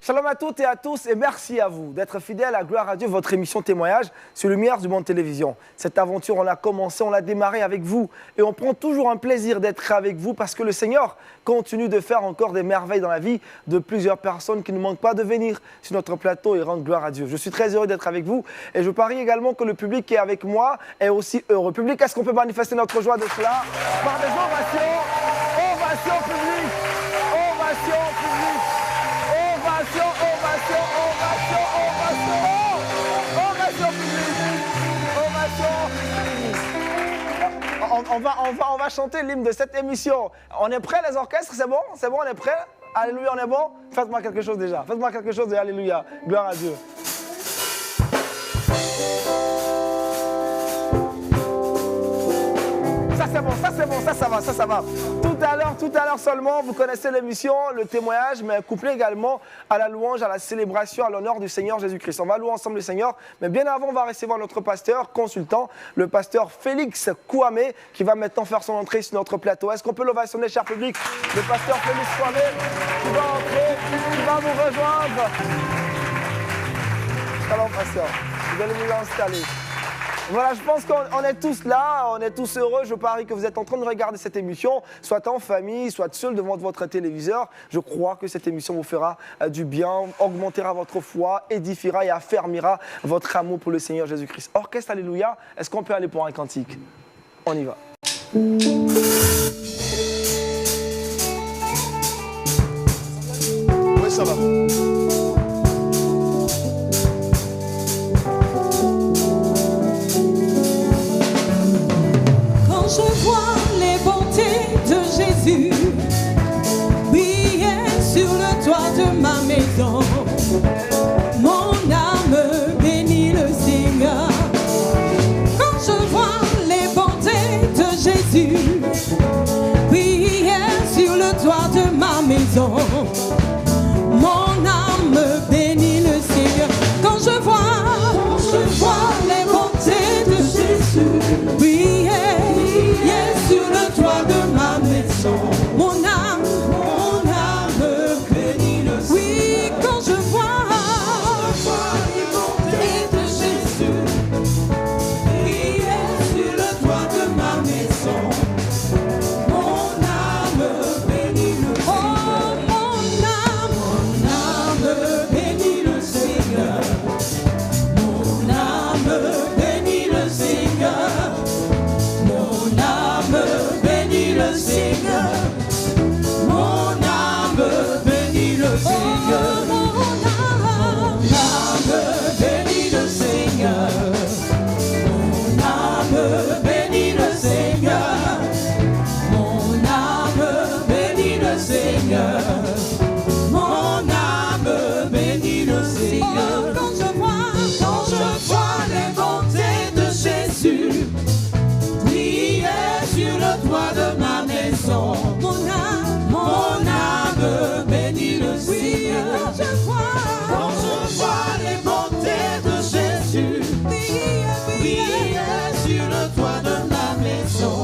Shalom à toutes et à tous et merci à vous d'être fidèles à Gloire à Dieu, votre émission témoignage sur Lumière du Monde Télévision. Cette aventure, on l'a commencé, on l'a démarré avec vous et on prend toujours un plaisir d'être avec vous parce que le Seigneur continue de faire encore des merveilles dans la vie de plusieurs personnes qui ne manquent pas de venir sur notre plateau et rendre gloire à Dieu. Je suis très heureux d'être avec vous et je parie également que le public qui est avec moi est aussi heureux. Public, est-ce qu'on peut manifester notre joie de cela par des ovations? Ovations publiques! Ovations publiques! Ovation, ovation, ovation, ovation, ovation publique, ovation. On va chanter l'hymne de cette émission. On est prêts les orchestres? C'est bon? C'est bon, on est prêts? Alléluia, on est bon? Faites-moi quelque chose déjà. Faites-moi quelque chose de Alléluia. Gloire à Dieu. Ça c'est bon, ça c'est bon, ça va, ça va. Tout à l'heure seulement, vous connaissez l'émission, le témoignage, mais couplé également à la louange, à la célébration, à l'honneur du Seigneur Jésus-Christ. On va louer ensemble le Seigneur, mais bien avant, on va recevoir notre pasteur, consultant, le pasteur Félix Kouamé, qui va maintenant faire son entrée sur notre plateau. Est-ce qu'on peut l'ovationner, cher public? Le pasteur Félix Kouamé qui va entrer, qui va vous rejoindre. Shalom, pasteur. Vous allez vous installer. Voilà, je pense qu'on est tous là, on est tous heureux. Je parie que vous êtes en train de regarder cette émission, soit en famille, soit seul devant votre téléviseur. Je crois que cette émission vous fera du bien, augmentera votre foi, édifiera et affermira votre amour pour le Seigneur Jésus-Christ. Orchestre, alléluia, est-ce qu'on peut aller pour un cantique? On y va. Oui, ça va. Je vois les bontés de Jésus briller sur le toit de ma maison. Mon âme bénit le Seigneur. Quand je vois les bontés de Jésus briller sur le toit de ma maison, mon âme bénit le Seigneur. Quand je vois les bontés de Jésus briller sur le toit de ma maison, mon âme bénit le Seigneur. Oui, quand je vois les bontés de Jésus briller sur le toit de ma maison, mon âme bénit le Seigneur. Oh, mon âme bénit le Seigneur. Mon âme bénit le Seigneur. Mon âme bénit le Seigneur. Mon âme bénit le Seigneur. Mon âme bénit le Seigneur. Mon âme bénit le Seigneur. Mon âme bénit le Seigneur. Mon âme bénit le Seigneur. Quand je vois les bontés de Jésus briller sur le toit de ma maison, mon âme bénit le Seigneur. Quand je vois les bontés de Jésus briller sur le toit de ma maison,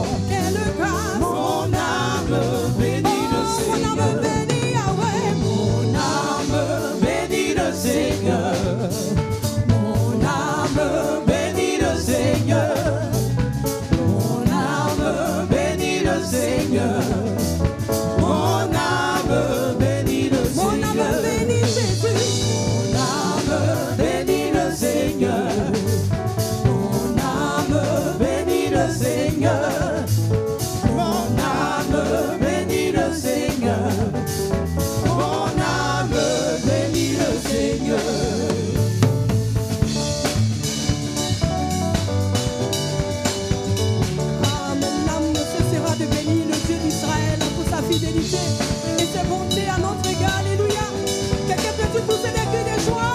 mon âme bénit le Seigneur. Mon âme bénit le Seigneur. Mon âme bénit le Seigneur. Mon âme bénit le Seigneur. Mon âme bénit le Seigneur. Mon âme bénit Jésus. Mon âme bénit le Seigneur. Mon âme bénit le Seigneur. Mon âme bénit le Seigneur. Mon âme bénit le Seigneur. Mon âme ne cessera de bénir le Dieu d'Israël pour sa fidélité et ses bontés à notre égard. Alléluia. Quelqu'un peut-tu pousser des cris de joie?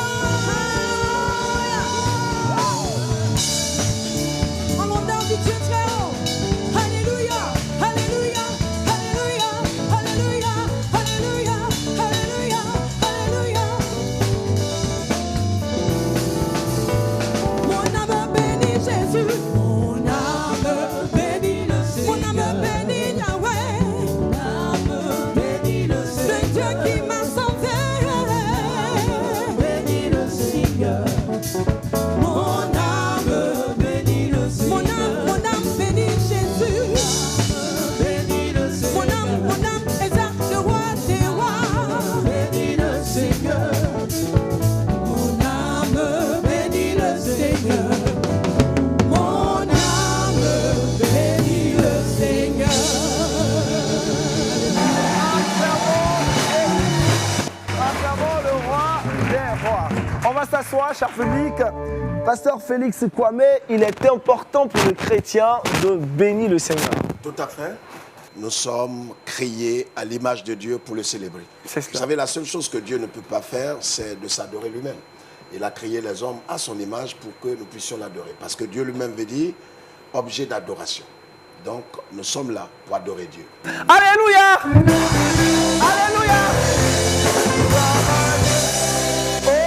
Pasteur Félix Kwame, il est important pour le chrétien de bénir le Seigneur. Tout à fait. Nous sommes créés à l'image de Dieu pour le célébrer. C'est cela. Vous savez, la seule chose que Dieu ne peut pas faire, c'est de s'adorer lui-même. Il a créé les hommes à son image pour que nous puissions l'adorer. Parce que Dieu lui-même veut dire objet d'adoration. Donc, nous sommes là pour adorer Dieu. Alléluia! Alléluia! Oh,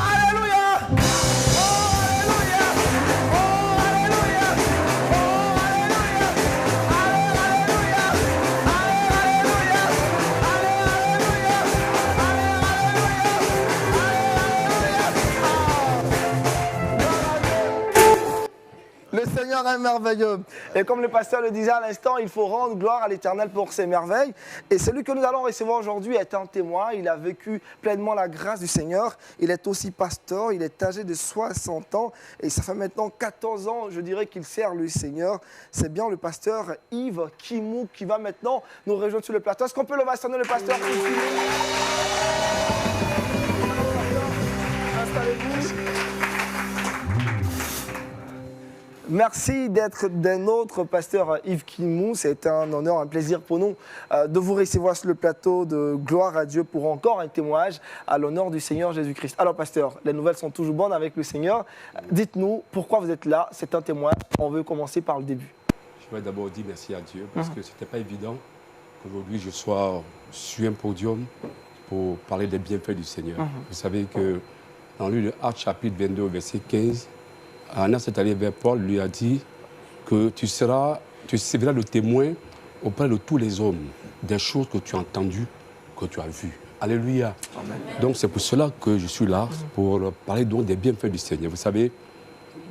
alléluia! Oh, alléluia! Oh, alléluia! Oh, alléluia! Alléluia! Alléluia! Le Seigneur est merveilleux. Et comme le pasteur le disait à l'instant, il faut rendre gloire à l'Éternel pour ses merveilles. Et celui que nous allons recevoir aujourd'hui est un témoin. Il a vécu pleinement la grâce du Seigneur. Il est aussi pasteur. Il est âgé de 60 ans. Et ça fait maintenant 14 ans, je dirais, qu'il sert le Seigneur. C'est bien le pasteur Yves Kimou qui va maintenant nous rejoindre sur le plateau. Est-ce qu'on peut le bastonner, le pasteur Yves Kimou? Installez-vous. Merci d'être des nôtres, pasteur Yves Kimou. C'est un honneur, un plaisir pour nous de vous recevoir sur le plateau de Gloire à Dieu pour encore un témoignage à l'honneur du Seigneur Jésus-Christ. Alors, pasteur, les nouvelles sont toujours bonnes avec le Seigneur. Dites-nous pourquoi vous êtes là. C'est un témoignage. On veut commencer par le début. Je vais d'abord dire merci à Dieu parce que ce n'était pas évident qu'aujourd'hui je sois sur un podium pour parler des bienfaits du Seigneur. Vous savez que dans le livre de Actes chapitre 22, verset 15, Annas est allé vers Paul, lui a dit que tu serviras de témoin auprès de tous les hommes des choses que tu as entendues, que tu as vues. Alléluia. Amen. Donc c'est pour cela que je suis là, pour parler donc des bienfaits du Seigneur. Vous savez,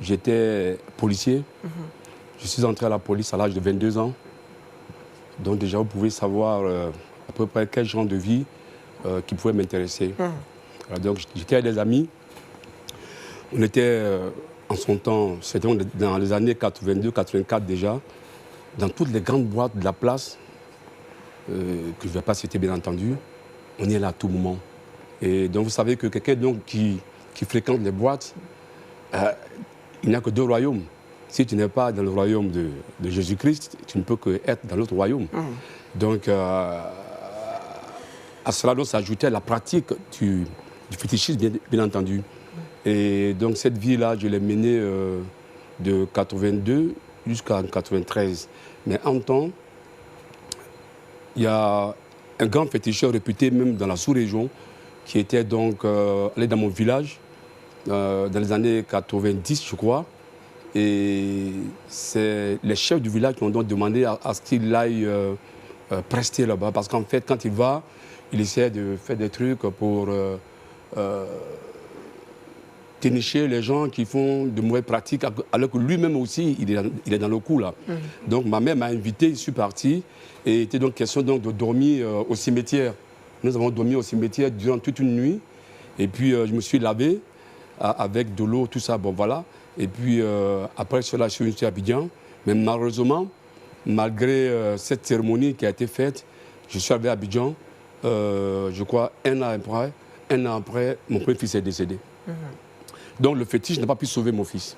j'étais policier. Je suis entré à la police à l'âge de 22 ans. Donc déjà, vous pouvez savoir à peu près quel genre de vie qui pouvait m'intéresser. Donc j'étais avec des amis. On était... en son temps, c'était dans les années 82-84 déjà, dans toutes les grandes boîtes de la place, que je ne vais pas citer bien entendu, on est là à tout moment. Et donc vous savez que quelqu'un qui fréquente les boîtes, il n'y a que deux royaumes. Si tu n'es pas dans le royaume de Jésus-Christ, tu ne peux qu'être dans l'autre royaume. Donc à cela doit s'ajouter la pratique du fétichisme, bien entendu. Et donc cette vie-là, je l'ai menée de 82 jusqu'à 93. Mais en temps, il y a un grand féticheur réputé même dans la sous-région qui était donc allé dans mon village dans les années 90, je crois. Et c'est les chefs du village qui ont donc demandé à ce qu'il aille prester là-bas. Parce qu'en fait, quand il va, il essaie de faire des trucs pour... dénicher les gens qui font de mauvaises pratiques, alors que lui-même aussi, il est dans le coup là. Donc ma mère m'a invité, je suis parti, et il était donc question donc, de dormir au cimetière. Nous avons dormi au cimetière durant toute une nuit, et puis je me suis lavé avec de l'eau, tout ça, bon voilà. Et puis après cela, je suis venu à Abidjan, mais malheureusement, malgré cette cérémonie qui a été faite, je suis arrivé à Abidjan, je crois un an après, mon premier fils est décédé. Donc le fétiche n'a pas pu sauver mon fils.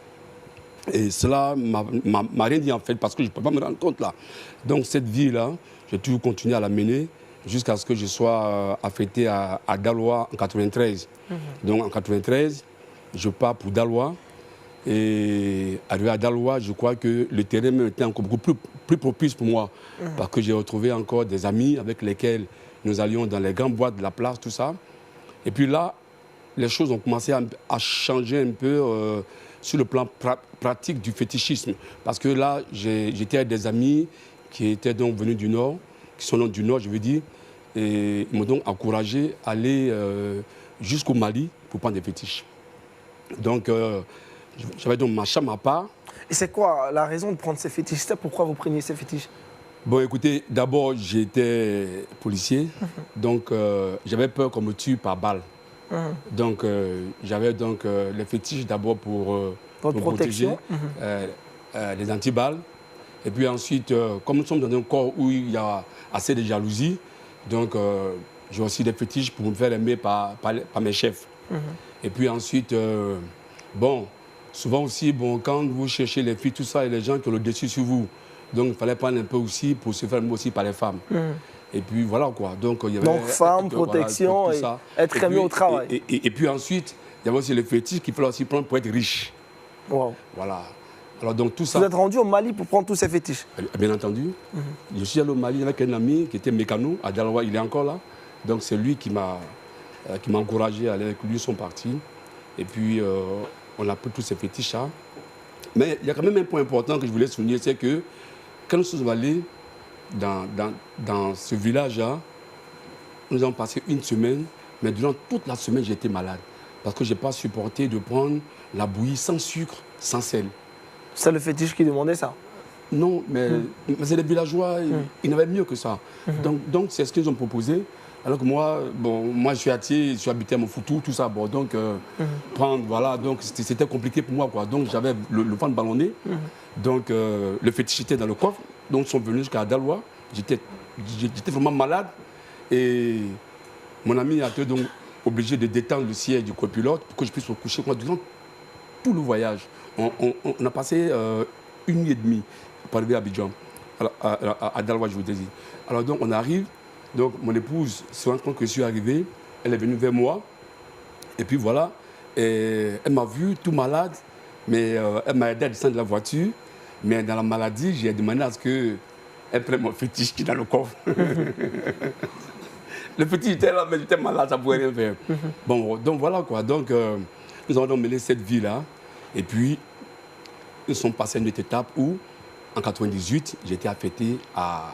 Et cela m'a rien dit en fait, parce que je ne peux pas me rendre compte là. Donc cette vie-là, j'ai toujours continué à la mener jusqu'à ce que je sois affecté à Daloa en 93. Donc en 93, je pars pour Daloa. Et arrivé à Daloa, je crois que le terrain était encore beaucoup plus propice pour moi. Parce que j'ai retrouvé encore des amis avec lesquels nous allions dans les grandes boîtes de la place, tout ça. Et puis là, les choses ont commencé à changer un peu sur le plan pratique du fétichisme. Parce que là, j'étais avec des amis qui étaient donc venus du Nord, qui sont donc du Nord, je veux dire, et ils m'ont donc encouragé à aller jusqu'au Mali pour prendre des fétiches. Donc, j'avais donc ma chambre à part. Et c'est quoi la raison de prendre ces fétiches? Pourquoi vous preniez ces fétiches? Bon, écoutez, d'abord, j'étais policier, donc j'avais peur qu'on me tue par balle. Donc, j'avais donc les fétiches d'abord pour me protéger, les antiballes. Et puis ensuite, comme nous sommes dans un corps où il y a assez de jalousie, donc j'ai aussi des fétiches pour me faire aimer par mes chefs. Et puis ensuite, bon, souvent aussi, bon, quand vous cherchez les filles, tout ça, il y a des gens qui ont le dessus sur vous. Donc il fallait prendre un peu aussi pour se faire aussi par les femmes. Et puis voilà quoi. Donc, il y avait, femme, protection, voilà, et ça. être aimé au travail. Et puis ensuite, il y avait aussi le fétiche qu'il fallait aussi prendre pour être riche. Wow. Voilà. Alors donc tout ça. Vous êtes rendu au Mali pour prendre tous ces fétiches? Bien entendu. Je suis allé au Mali avec un ami qui était mécano à Dalawa, il est encore là. Donc c'est lui qui m'a encouragé à aller avec lui, ils sont partis. Et puis on a pris tous ces fétiches-là. Mais il y a quand même un point important que je voulais souligner, c'est que quand nous sommes allés dans ce village-là, nous avons passé une semaine, mais durant toute la semaine, j'étais malade. Parce que je n'ai pas supporté de prendre la bouillie sans sucre, sans sel. C'est le fétiche qui demandait ça? Non, mais c'est les villageois, ils n'avaient mieux que ça. Donc c'est ce qu'ils ont proposé. Alors que moi, bon, moi je suis attiré, je suis habité à Mofoutou, tout ça. Bon, donc prendre, voilà, donc c'était compliqué pour moi, quoi. Donc j'avais le ventre ballonné. Donc le fétiche était dans le coffre. Donc ils sont venus jusqu'à Daloa. J'étais vraiment malade. Et mon ami a été donc obligé de détendre le siège du copilote pour que je puisse me coucher. Moi, durant tout le voyage, on a passé 1 nuit et demie pour arriver à Abidjan, à Daloa, je vous dis. Alors donc on arrive. Donc mon épouse se rend compte que je suis arrivé, elle est venue vers moi, et puis voilà, et elle m'a vu tout malade, mais elle m'a aidé à descendre de la voiture, mais dans la maladie, j'ai demandé à ce qu'elle prenne mon fétiche qui est dans le coffre. Le fétiche était là, mais j'étais malade, ça ne pouvait rien faire. Bon, donc voilà quoi, donc nous avons donc mêlé cette vie-là, et puis nous sommes passés à une autre étape où, en 98, j'ai été affecté à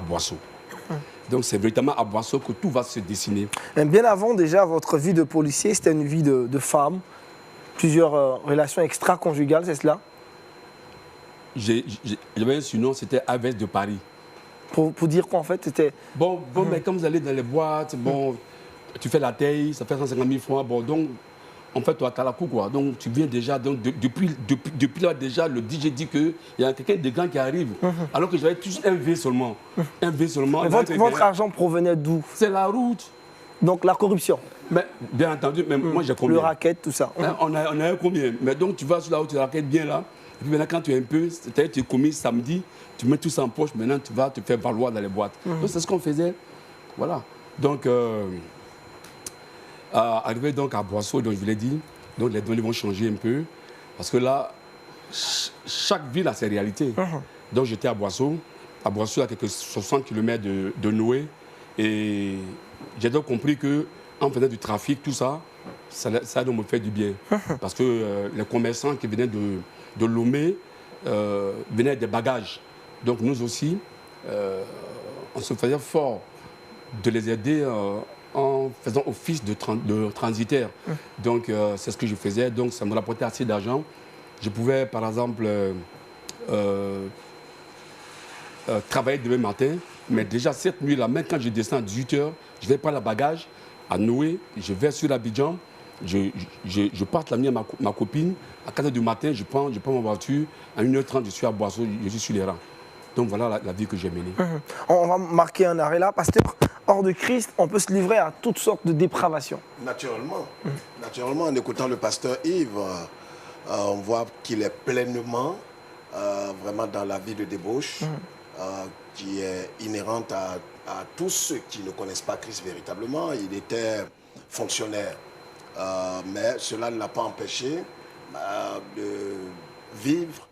Boisseau. Donc c'est véritablement à Boisseau que tout va se dessiner. Mais bien avant déjà, votre vie de policier, c'était une vie de femme, plusieurs relations extra-conjugales, c'est cela? J'avais un surnom, c'était Aves de Paris. Pour dire quoi en fait, c'était... Bon, mais quand vous allez dans les boîtes, bon, tu fais la taille, ça fait 150 000 francs, bon, donc en fait, tu as la coup, quoi. Donc tu viens déjà, donc depuis là déjà, le DJ dit qu'il y a quelqu'un de grand qui arrive, alors que j'avais juste un V seulement. Un V seulement. Mais votre argent provenait d'où? C'est la route. Donc la corruption? Mais, bien entendu, mais moi j'ai combien? Le racket, tout ça. On a combien? Mais donc tu vas sur la route, tu raquettes bien là. Et puis maintenant, quand tu es un peu, c'est-à-dire tu es commis samedi, tu mets tout ça en poche, maintenant tu vas te faire valoir dans les boîtes. Donc c'est ce qu'on faisait. Voilà. Donc, arrivé donc à Boisseau, donc je vous l'ai dit, donc les données vont changer un peu. Parce que là, chaque ville a ses réalités. Donc j'étais à Boisseau. À Boisseau, à quelques 60 km de Noé. Et j'ai donc compris qu'en faisant du trafic, tout ça, ça donc me fait du bien. Parce que les commerçants qui venaient de Lomé venaient avec des bagages. Donc nous aussi, on se faisait fort de les aider en faisant office de transitaire. Donc c'est ce que je faisais, donc ça me rapportait assez d'argent. Je pouvais par exemple travailler demain matin, mais déjà cette nuit-là, même quand je descends à 18h, je vais prendre le bagage à Noé, je vais sur Abidjan, je parte l'amener à ma copine, à 4h du matin, je prends ma voiture, à 1h30, je suis à Boisseau, je suis sur les rangs. Donc voilà la vie que j'ai menée. On va marquer un arrêt là. Pasteur, hors de Christ, on peut se livrer à toutes sortes de dépravations. Naturellement. Naturellement, en écoutant le pasteur Yves, on voit qu'il est pleinement vraiment dans la vie de débauche qui est inhérente à tous ceux qui ne connaissent pas Christ véritablement. Il était fonctionnaire, mais cela ne l'a pas empêché de vivre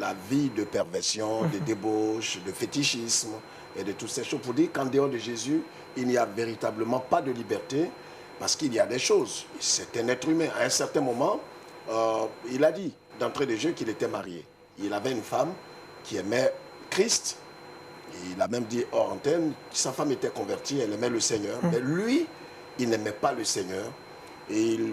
la vie de perversion, de débauche, de fétichisme et de toutes ces choses. Pour dire qu'en dehors de Jésus, il n'y a véritablement pas de liberté parce qu'il y a des choses. C'est un être humain. À un certain moment, il a dit d'entrée de jeu qu'il était marié. Il avait une femme qui aimait Christ. Il a même dit hors antenne que sa femme était convertie, elle aimait le Seigneur. Mais lui, il n'aimait pas le Seigneur. Et il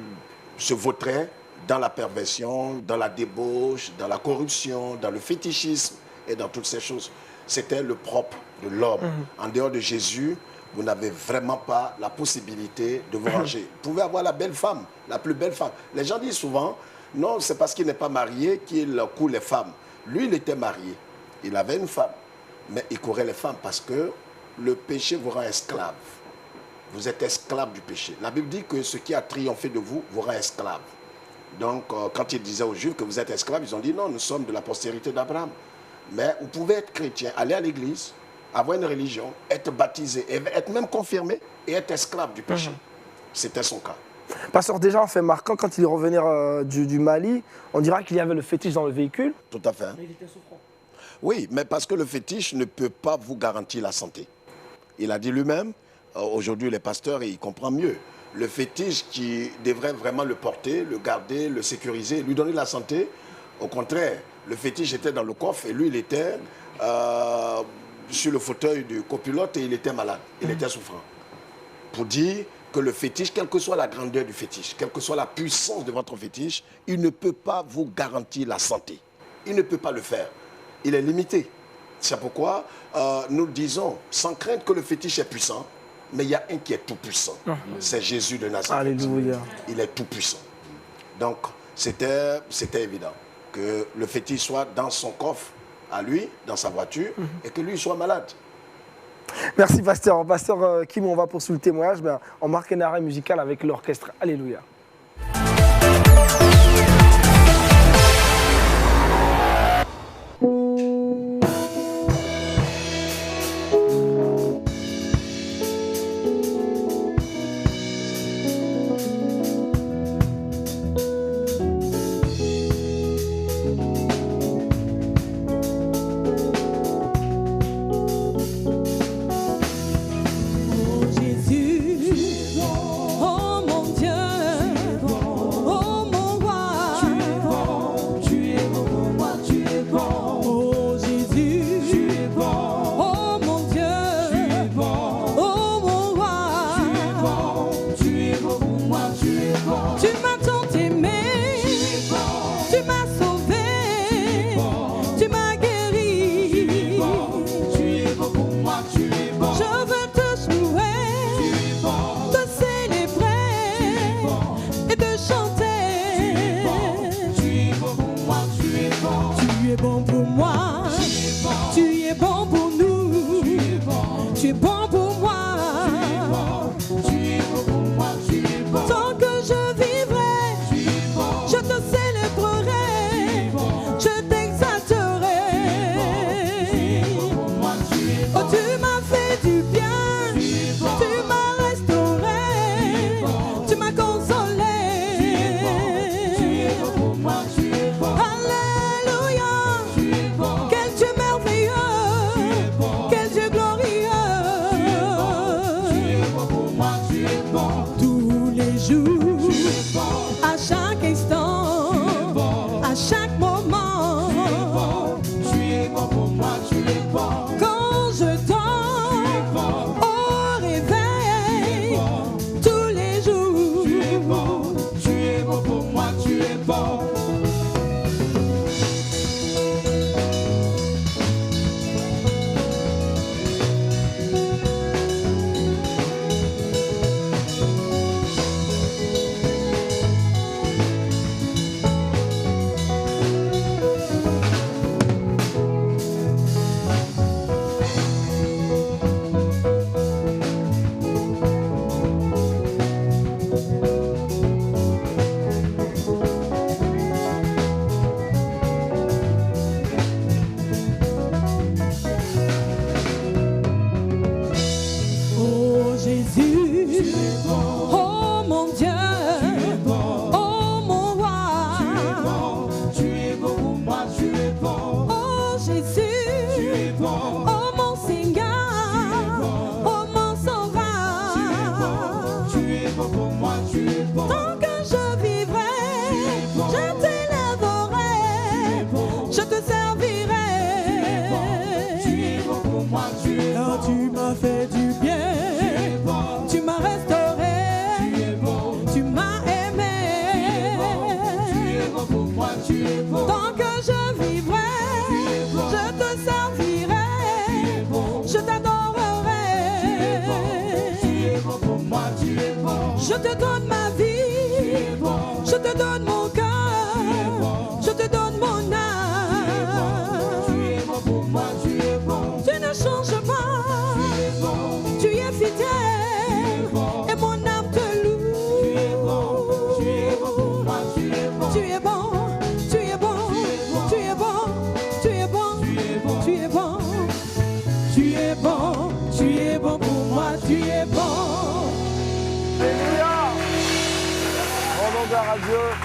se vautrait dans la perversion, dans la débauche, dans la corruption, dans le fétichisme et dans toutes ces choses. C'était le propre de l'homme. En dehors de Jésus, vous n'avez vraiment pas la possibilité de vous ranger. Vous pouvez avoir la belle femme, la plus belle femme. Les gens disent souvent, non, c'est parce qu'il n'est pas marié qu'il court les femmes. Lui, il était marié. Il avait une femme. Mais il courait les femmes parce que le péché vous rend esclave. Vous êtes esclave du péché. La Bible dit que ce qui a triomphé de vous vous rend esclave. Donc, quand il disait aux Juifs que vous êtes esclaves, ils ont dit non, nous sommes de la postérité d'Abraham. Mais vous pouvez être chrétien, aller à l'église, avoir une religion, être baptisé, être même confirmé et être esclave du péché. C'était son cas. Pasteur, déjà, en fait marquant, quand il est revenu du Mali, on dira qu'il y avait le fétiche dans le véhicule. Tout à fait. Mais il était souffrant. Oui, mais parce que le fétiche ne peut pas vous garantir la santé. Il a dit lui-même, aujourd'hui les pasteurs, il comprend mieux. Le fétiche qui devrait vraiment le porter, le garder, le sécuriser, lui donner la santé. Au contraire, le fétiche était dans le coffre et lui, il était sur le fauteuil du copilote et il était malade, il était souffrant. Pour dire que le fétiche, quelle que soit la grandeur du fétiche, quelle que soit la puissance de votre fétiche, il ne peut pas vous garantir la santé. Il ne peut pas le faire. Il est limité. C'est pourquoi nous disons, sans crainte que le fétiche est puissant, mais il y a un qui est tout puissant. C'est Jésus de Nazareth. Alléluia. Il est tout puissant. Donc, c'était évident que le fétiche soit dans son coffre, à lui, dans sa voiture, et que lui soit malade. Merci, pasteur. Pasteur Kim, on va poursuivre le témoignage. Ben, on marque un arrêt musical avec l'orchestre. Alléluia. Oh Jésus, oh mon Dieu.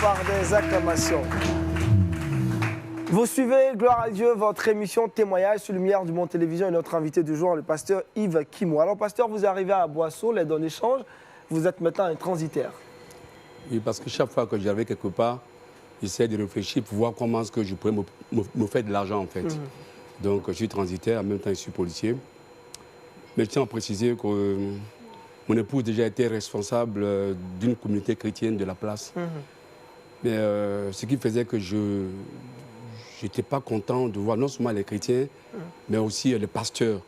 par des acclamations. Vous suivez, gloire à Dieu, votre émission Témoignage sur Lumière du Monde Télévision et notre invité du jour, le pasteur Yves Kimo. Alors, pasteur, vous arrivez à Boisseau, les dons d'échange, vous êtes maintenant un transitaire. Oui, parce que chaque fois que j'arrive quelque part, j'essaie de réfléchir pour voir comment est-ce que je pourrais me faire de l'argent, en fait. Donc, je suis transitaire, en même temps, je suis policier. Mais je tiens à préciser que mon épouse déjà été responsable d'une communauté chrétienne de la place. Mais ce qui faisait que je n'étais pas content de voir non seulement les chrétiens, mais aussi les pasteurs.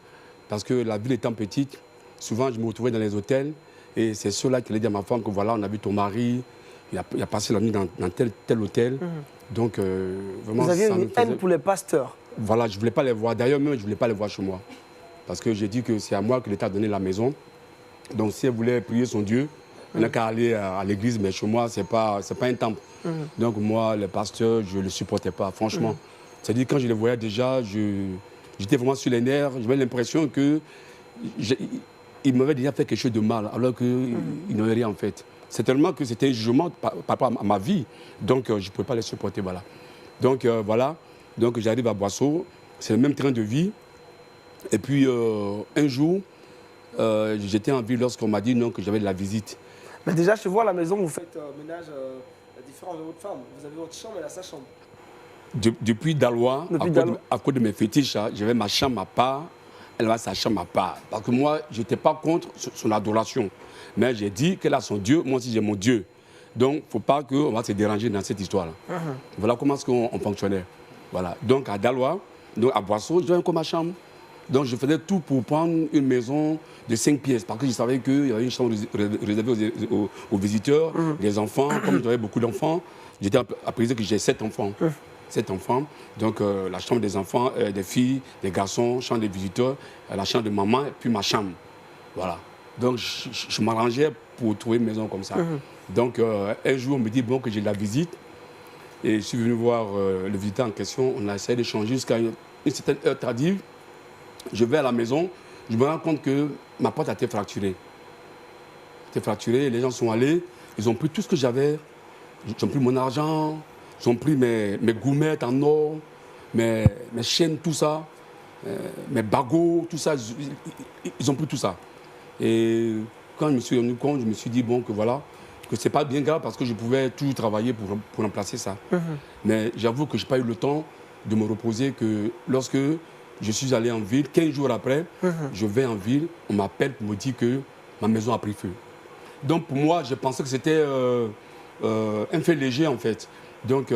Parce que la ville étant petite, souvent je me retrouvais dans les hôtels et c'est ceux-là qui allaient dire à ma femme que voilà, on a vu ton mari, il a passé la nuit dans tel hôtel. Donc vraiment, vous aviez ça une haine pour les pasteurs. Voilà, je ne voulais pas les voir. D'ailleurs, même, je ne voulais pas les voir chez moi. Parce que j'ai dit que c'est à moi que l'État a donné la maison. Donc si elle voulait prier son Dieu, elle n'a qu'à aller à l'église, mais chez moi, ce n'est pas un temple. Donc moi, les pasteurs, je ne les supportais pas, franchement. C'est-à-dire quand je les voyais déjà, j'étais vraiment sur les nerfs. J'avais l'impression qu'ils m'avaient déjà fait quelque chose de mal, alors qu'ils n'avaient rien en fait. C'est tellement que c'était un jugement par rapport à ma vie. Donc je ne pouvais pas les supporter, voilà. Donc voilà, donc j'arrive à Boisseau, c'est le même train de vie. Et puis un jour, j'étais en ville lorsqu'on m'a dit non, que j'avais de la visite. Mais déjà, chez vous à la maison, vous faites ménage différent de votre femme. Vous avez votre chambre, elle a sa chambre. Depuis Dalois, à cause de mes fétiches, j'avais ma chambre à part, elle a sa chambre à part. Parce que moi, je n'étais pas contre son adoration. Mais j'ai dit qu'elle a son Dieu, moi aussi j'ai mon Dieu. Donc, il ne faut pas qu'on va se déranger dans cette histoire-là. Voilà comment on fonctionnait. Voilà. Donc, à Dalois, donc à Boisseau, j'avais encore ma chambre. Donc, je faisais tout pour prendre une maison de 5 pièces. Parce que je savais qu'il y avait une chambre réservée aux visiteurs, les enfants. Comme j'avais beaucoup d'enfants, j'étais à préciser que j'ai 7 enfants. 7 enfants. Donc, la chambre des enfants, des filles, des garçons, chambre des visiteurs, la chambre de maman, et puis ma chambre. Voilà. Donc, je m'arrangeais pour trouver une maison comme ça. Donc, un jour, on me dit bon, que j'ai de la visite. Et je suis venu voir le visiteur en question. On a essayé d'échanger jusqu'à une certaine heure tardive. Je vais à la maison, je me rends compte que ma porte a été fracturée. Les gens sont allés, ils ont pris tout ce que j'avais. Ils ont pris mon argent, ils ont pris mes gommettes en or, mes chaînes, tout ça, mes bagots, tout ça. Ils ont pris tout ça. Et quand je me suis rendu compte, je me suis dit bon, que voilà, que c'est pas bien grave parce que je pouvais toujours travailler pour remplacer ça. Mais j'avoue que je n'ai pas eu le temps de me reposer, que lorsque je suis allé en ville, 15 jours après, je vais en ville, on m'appelle pour me dire que ma maison a pris feu. Donc pour moi, je pensais que c'était un fait léger en fait. Donc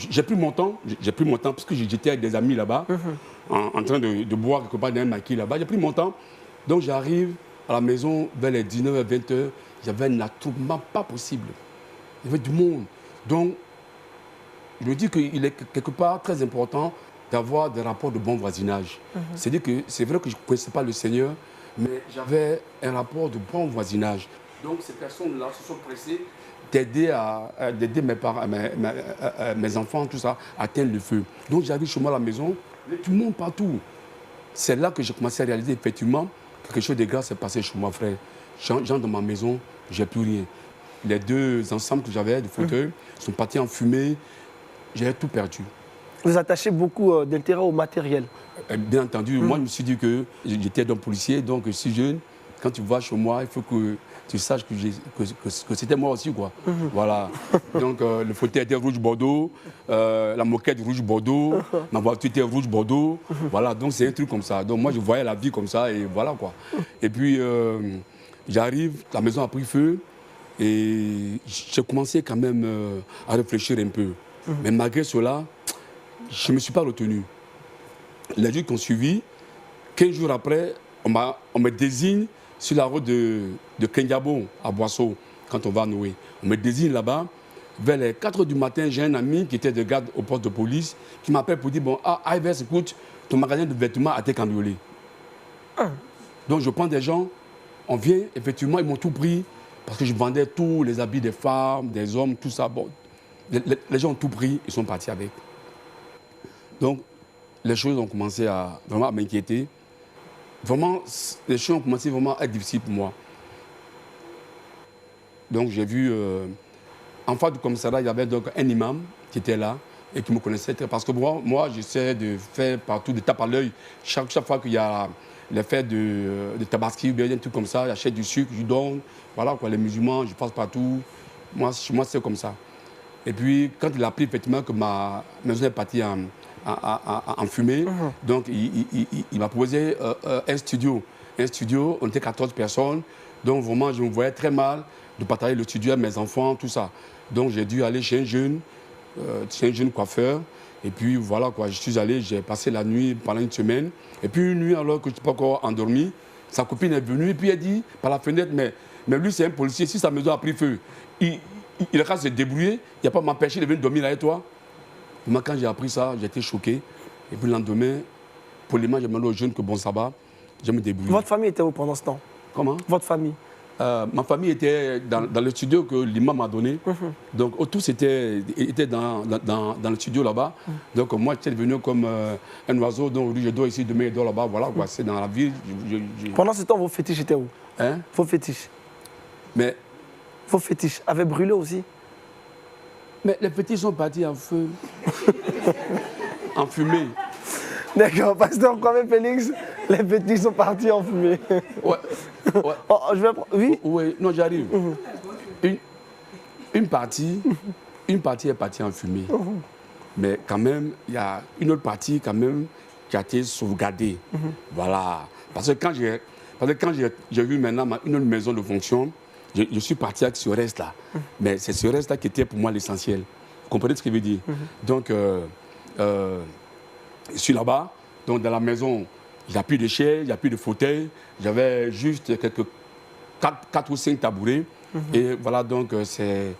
j'ai pris mon temps parce que j'étais avec des amis là-bas, en train de boire quelque part dans un maquis là-bas. J'ai pris mon temps, donc j'arrive à la maison vers les 19h, 20h, j'avais un attroupement pas possible. Il y avait du monde. Donc je me dis qu'il est quelque part très important d'avoir des rapports de bon voisinage. C'est-à-dire que c'est vrai que je ne connaissais pas le Seigneur, mais j'avais un rapport de bon voisinage. Donc ces personnes-là se sont pressées d'aider mes enfants, tout ça, à atteindre le feu. Donc j'arrive chez moi à la maison, tout le monde partout. C'est là que j'ai commencé à réaliser effectivement quelque chose de grave s'est passé chez moi, frère. J'entre dans ma maison, j'ai plus rien. Les 2 ensembles que j'avais de fauteuils sont partis en fumée, j'avais tout perdu. Vous attachez beaucoup d'intérêt au matériel. Bien entendu, moi je me suis dit que j'étais un policier, donc si jeune, quand tu vas chez moi, il faut que tu saches que c'était moi aussi, quoi. Voilà. Donc le fauteuil était rouge bordeaux, la moquette rouge bordeaux, ma voiture était rouge bordeaux. Voilà, donc c'est un truc comme ça. Donc moi je voyais la vie comme ça et voilà quoi. Et puis j'arrive, la maison a pris feu et j'ai commencé quand même à réfléchir un peu. Mais malgré cela, je ne me suis pas retenu. Les jours qui ont suivi, 15 jours après, on me désigne sur la route de Kenyabo à Boisseau, quand on va à Noé. On me désigne là-bas. Vers les 4h du matin, j'ai un ami qui était de garde au poste de police qui m'appelle pour dire bon, Ives, écoute, ton magasin de vêtements a été cambriolé. Donc je prends des gens, on vient, effectivement, ils m'ont tout pris parce que je vendais tous les habits des femmes, des hommes, tout ça. Bon, les gens ont tout pris, ils sont partis avec. Donc, les choses ont commencé à vraiment m'inquiéter. Vraiment, les choses ont commencé vraiment à être difficiles pour moi. Donc, j'ai vu en face du commissariat, il y avait donc un imam qui était là et qui me connaissait très. Parce que moi j'essaie de faire partout, de taper à l'œil. Chaque fois qu'il y a les fêtes de tabaski ou bien un truc comme ça, j'achète du sucre, je donne. Voilà quoi, les musulmans, je passe partout. Moi c'est comme ça. Et puis, quand il a appris effectivement que ma maison est partie en fumée, donc il m'a proposé un studio. Un studio, on était 14 personnes. Donc, vraiment, je me voyais très mal de partager le studio avec mes enfants, tout ça. Donc, j'ai dû aller chez un jeune coiffeur. Et puis, voilà, quoi, je suis allé, j'ai passé la nuit pendant une semaine. Et puis, une nuit, alors que je n'étais pas encore endormi, sa copine est venue et puis elle dit par la fenêtre, mais lui, c'est un policier, si sa maison a pris feu, il a qu'à se débrouiller, il n'y a pas à m'empêcher de venir dormir là avec toi. Moi, quand j'ai appris ça, j'ai été choqué. Et puis le lendemain, poliment, j'ai demandé aux jeunes que bon, ça va, je me débrouille. Votre famille était où pendant ce temps? Comment? Votre famille? Ma famille était dans le studio que l'imam m'a donné. Donc, tous étaient dans le studio là-bas. Donc, moi, j'étais devenu comme un oiseau. Donc, aujourd'hui, je dors ici, demain, je dors là-bas. Voilà, quoi, c'est dans la ville. Pendant ce temps, vos fétiches étaient où? Hein? Vos fétiches? Mais vos fétiches avaient brûlé aussi? Mais les fétiches sont partis en feu, en fumée. D'accord, pasteur Kwame Félix, les fétiches sont partis en fumée. Ouais. Oh, oui? Oui, non, j'arrive. Une partie est partie en fumée. Mais quand même, il y a une autre partie quand même qui a été sauvegardée. Voilà. Parce que quand j'ai vu maintenant une autre maison de fonction, je suis parti avec ce reste-là. Mais c'est ce reste-là qui était pour moi l'essentiel. Vous comprenez ce que je veux dire? Donc, je suis là-bas. Donc, dans la maison, il n'y a plus de chaises, il n'y a plus de fauteuils. J'avais juste quelques 4 ou 5 tabourets. Et voilà, donc, c'est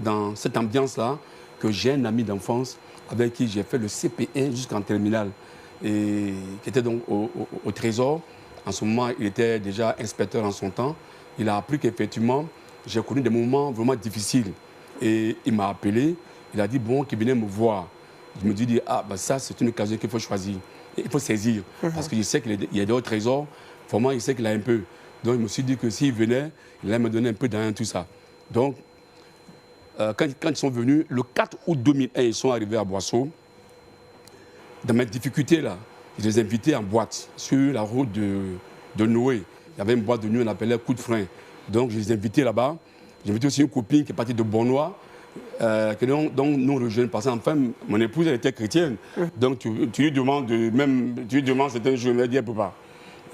dans cette ambiance-là que j'ai un ami d'enfance avec qui j'ai fait le CP1 jusqu'en terminale. Et qui était donc au Trésor. En ce moment, il était déjà inspecteur en son temps. Il a appris qu'effectivement, j'ai connu des moments vraiment difficiles. Et il m'a appelé, il a dit, bon, qu'il venait me voir. Je me suis dit, ah, ben ça, c'est une occasion qu'il faut choisir. Et il faut saisir. Parce que je sais qu'il y a d'autres trésors. Vraiment, il sait qu'il a un peu. Donc, je me suis dit que s'il venait, il allait me donner un peu dans tout ça. Donc, quand ils sont venus, le 4 août 2001, ils sont arrivés à Boisseau. Dans mes difficultés, là, je les ai invités en boîte sur la route de Noé. Il y avait une boîte de nuit, on appelait Coup de frein. Donc, je les ai invités là-bas. J'ai invité aussi une copine qui est partie de Bonnois, donc nous rejoignons. Parce qu'enfin, mon épouse, elle était chrétienne. Donc, tu lui demandes certaines choses, elle me dit, elle ne peut pas.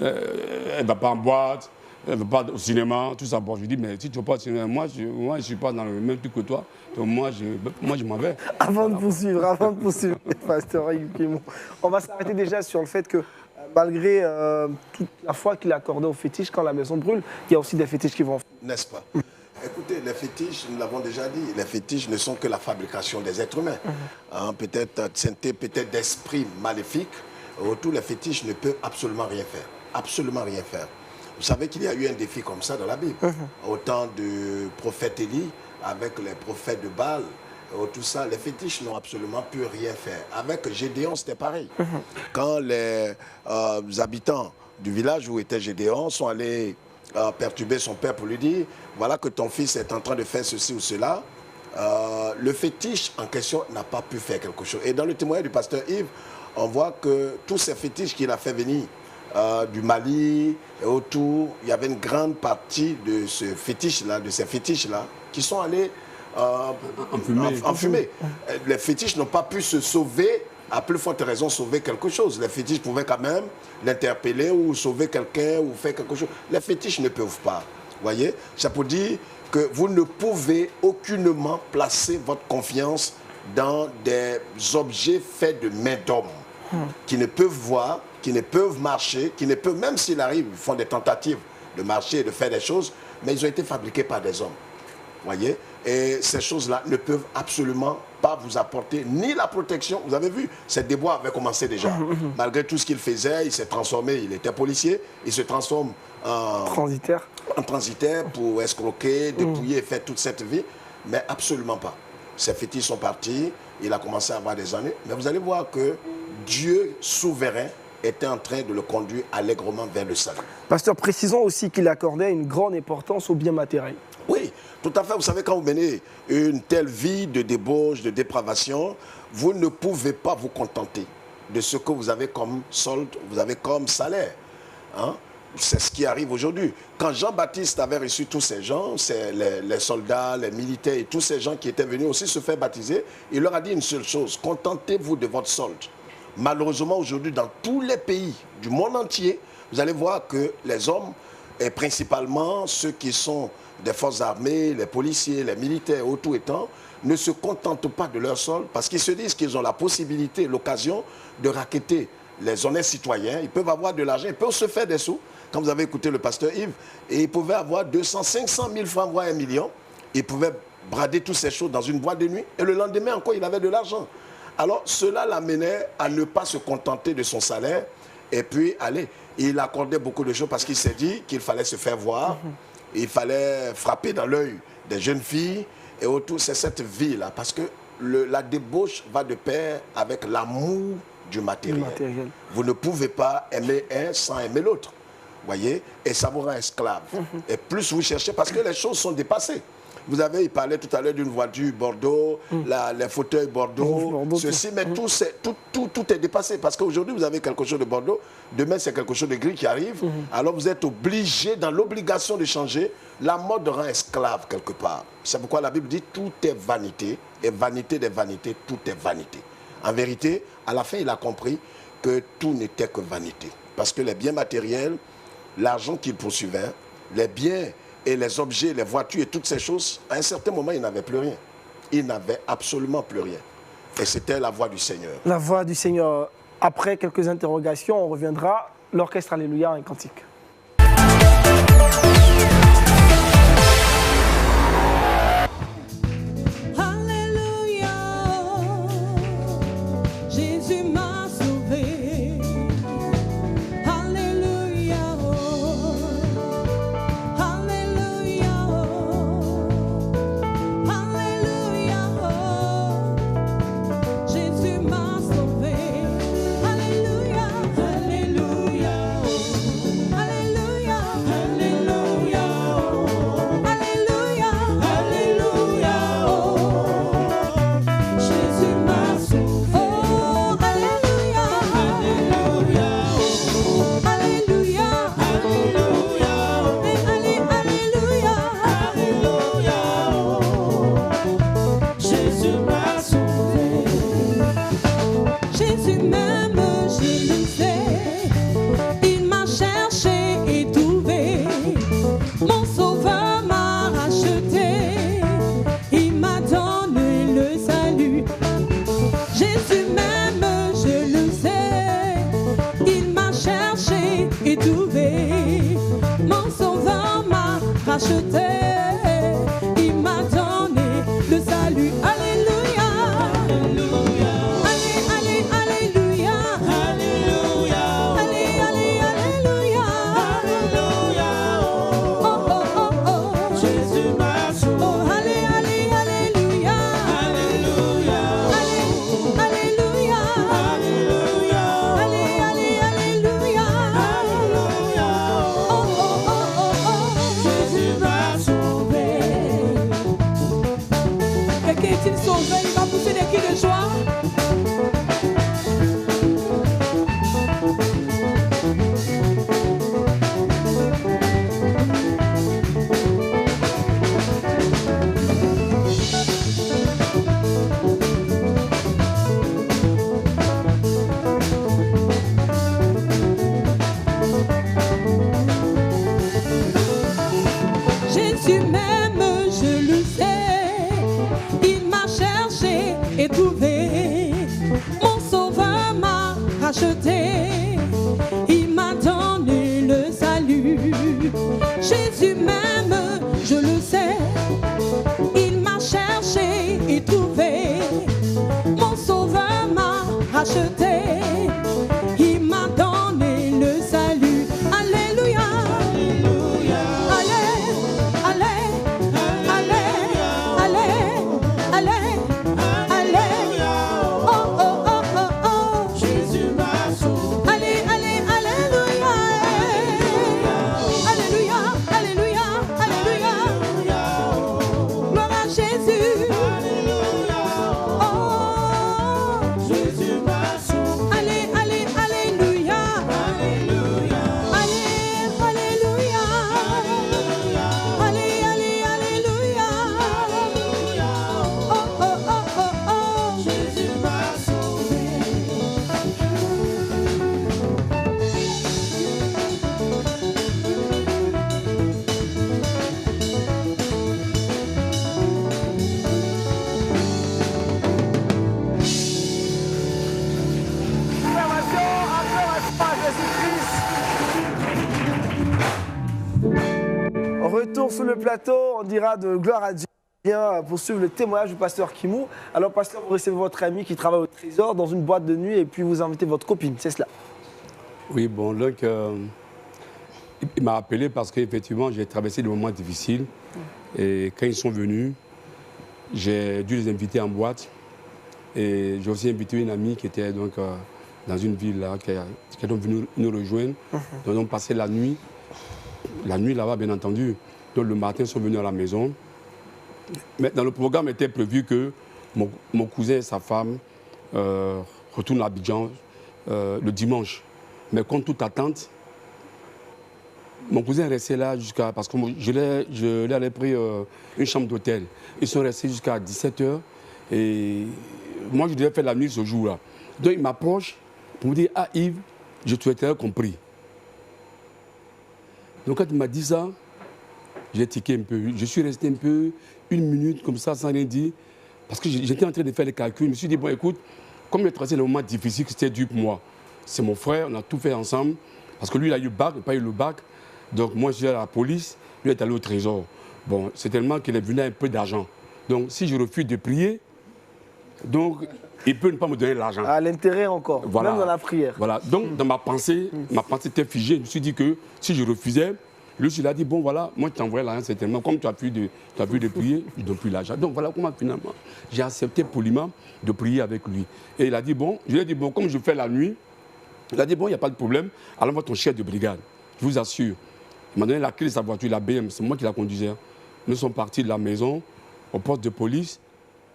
Elle ne va pas en boîte, elle ne va pas au cinéma, tout ça. Bon, je lui dis, mais si tu ne vas pas au cinéma, moi, je ne suis pas dans le même truc que toi. Donc, moi, je m'en vais. Avant de poursuivre, pasteur Yves, on va s'arrêter déjà sur le fait que malgré toute la foi qu'il a accordée aux fétiches, quand la maison brûle, il y a aussi des fétiches qui vont... N'est-ce pas? Écoutez, les fétiches, nous l'avons déjà dit, les fétiches ne sont que la fabrication des êtres humains. Peut-être peut-être d'esprits maléfiques. Autour, les fétiches ne peuvent absolument rien faire. Absolument rien faire. Vous savez qu'il y a eu un défi comme ça dans la Bible. Au temps du prophète Élie, avec les prophètes de Baal, tout ça, les fétiches n'ont absolument pu rien faire. Avec Gédéon, c'était pareil. Quand les habitants du village où était Gédéon sont allés perturber son père pour lui dire, voilà que ton fils est en train de faire ceci ou cela, le fétiche en question n'a pas pu faire quelque chose. Et dans le témoignage du pasteur Yves, on voit que tous ces fétiches qu'il a fait venir du Mali et autour, il y avait une grande partie de ces fétiches-là, qui sont allés en fumée. Les fétiches n'ont pas pu se sauver, à plus forte raison sauver quelque chose. Les fétiches pouvaient quand même l'interpeller ou sauver quelqu'un ou faire quelque chose. Les fétiches ne peuvent pas. Voyez, c'est pour dire que vous ne pouvez aucunement placer votre confiance dans des objets faits de main d'homme qui ne peuvent voir, qui ne peuvent marcher, qui ne peuvent, même s'ils arrivent, ils font des tentatives de marcher et de faire des choses, mais ils ont été fabriqués par des hommes. Voyez, et ces choses-là ne peuvent absolument pas vous apporter ni la protection. Vous avez vu, ces déboires avaient commencé déjà. Malgré tout ce qu'il faisait, il s'est transformé, il était policier, il se transforme en transitaire pour escroquer, dépouiller et faire toute cette vie, mais absolument pas. Ces fétiches sont partis, il a commencé à avoir des années, mais vous allez voir que Dieu souverain était en train de le conduire allègrement vers le salut. Pasteur, précisons aussi qu'il accordait une grande importance aux biens matériels. Oui, tout à fait. Vous savez, quand vous menez une telle vie de débauche, de dépravation, vous ne pouvez pas vous contenter de ce que vous avez comme solde, vous avez comme salaire. Hein? C'est ce qui arrive aujourd'hui. Quand Jean-Baptiste avait reçu tous ces gens, les soldats, les militaires et tous ces gens qui étaient venus aussi se faire baptiser, il leur a dit une seule chose, contentez-vous de votre solde. Malheureusement, aujourd'hui, dans tous les pays du monde entier, vous allez voir que les hommes, et principalement ceux qui sont des forces armées, les policiers, les militaires, au tout étant, ne se contentent pas de leur solde parce qu'ils se disent qu'ils ont la possibilité, l'occasion de racketter les honnêtes citoyens. Ils peuvent avoir de l'argent, ils peuvent se faire des sous. Quand vous avez écouté le pasteur Yves, et ils pouvaient avoir 200, 500 000 francs, voire 1 million. Ils pouvaient brader toutes ces choses dans une boîte de nuit. Et le lendemain encore, il avait de l'argent. Alors, cela l'amenait à ne pas se contenter de son salaire. Et puis, allez, il accordait beaucoup de choses parce qu'il s'est dit qu'il fallait se faire voir. Il fallait frapper dans l'œil des jeunes filles. Et autour, c'est cette vie-là. Parce que la débauche va de pair avec l'amour du matériel. Vous ne pouvez pas aimer un sans aimer l'autre. Voyez, et ça vous rend esclave. Et plus vous cherchez, parce que les choses sont dépassées. Vous avez, il parlait tout à l'heure d'une voiture Bordeaux, les fauteuils Bordeaux, ceci, mais tout est dépassé. Parce qu'aujourd'hui, vous avez quelque chose de Bordeaux, demain, c'est quelque chose de gris qui arrive. Alors, vous êtes obligé, dans l'obligation de changer. La mode rend esclave quelque part. C'est pourquoi la Bible dit tout est vanité, et vanité des vanités, tout est vanité. En vérité, à la fin, il a compris que tout n'était que vanité. Parce que les biens matériels, l'argent qu'il poursuivait, les biens et les objets, les voitures et toutes ces choses, à un certain moment, il n'avait plus rien. Il n'avait absolument plus rien. Et c'était la voix du Seigneur. La voix du Seigneur. Après quelques interrogations, on reviendra. L'orchestre Alléluia, un cantique. Allez, allez. retour sur le plateau, on dira de gloire à Dieu. Bien poursuivre le témoignage du pasteur Kimou. Alors, pasteur, vous recevez votre ami qui travaille au trésor dans une boîte de nuit et puis vous invitez votre copine, c'est cela? Oui, bon, donc, il m'a appelé parce qu'effectivement, j'ai traversé des moments difficiles. Et quand ils sont venus, j'ai dû les inviter en boîte. Et j'ai aussi invité une amie qui était donc, dans une ville là, qui est donc venue nous rejoindre. Donc, on a passé la nuit là-bas, bien entendu. Donc, le matin, ils sont venus à la maison. Mais dans le programme était prévu que mon cousin et sa femme retournent à Abidjan le dimanche. Mais contre toute attente, mon cousin est resté là jusqu'à... Parce que je leur ai pris une chambre d'hôtel. Ils sont restés jusqu'à 17h. Et moi, je devais faire la nuit ce jour-là. Donc, il m'approche pour me dire « Ah, Yves, je te souhaiterais compris. » Donc, quand il m'a dit ça, j'ai tiqué un peu. Je suis resté un peu, 1 minute comme ça, sans rien dire. Parce que j'étais en train de faire les calculs. Je me suis dit, bon, écoute, comme j'ai traversé le moment difficile, c'était dur pour moi. C'est mon frère, on a tout fait ensemble. Parce que lui, il a eu le bac, il n'a pas eu le bac. Donc, moi, je suis à la police, lui est allé au trésor. Bon, c'est tellement qu'il est venu à un peu d'argent. Donc, si je refuse de prier, donc, il ne peut ne pas me donner l'argent. À l'intérêt encore, voilà. Même dans la prière. Voilà. Donc, dans ma pensée était figée. Je me suis dit que si je refusais, lui, il a dit, bon, voilà, moi, je t'envoie l'argent certainement. Comme tu as pu de prier, je ne donne plus l'argent. Donc, voilà comment, finalement, j'ai accepté poliment de prier avec lui. Et il a dit, bon, je lui ai dit, bon, comme je fais la nuit, il a dit, bon, il n'y a pas de problème. Alors, moi, ton chef de brigade, je vous assure. Il m'a donné la clé de sa voiture, la BM, c'est moi qui la conduisais. Nous sommes partis de la maison au poste de police.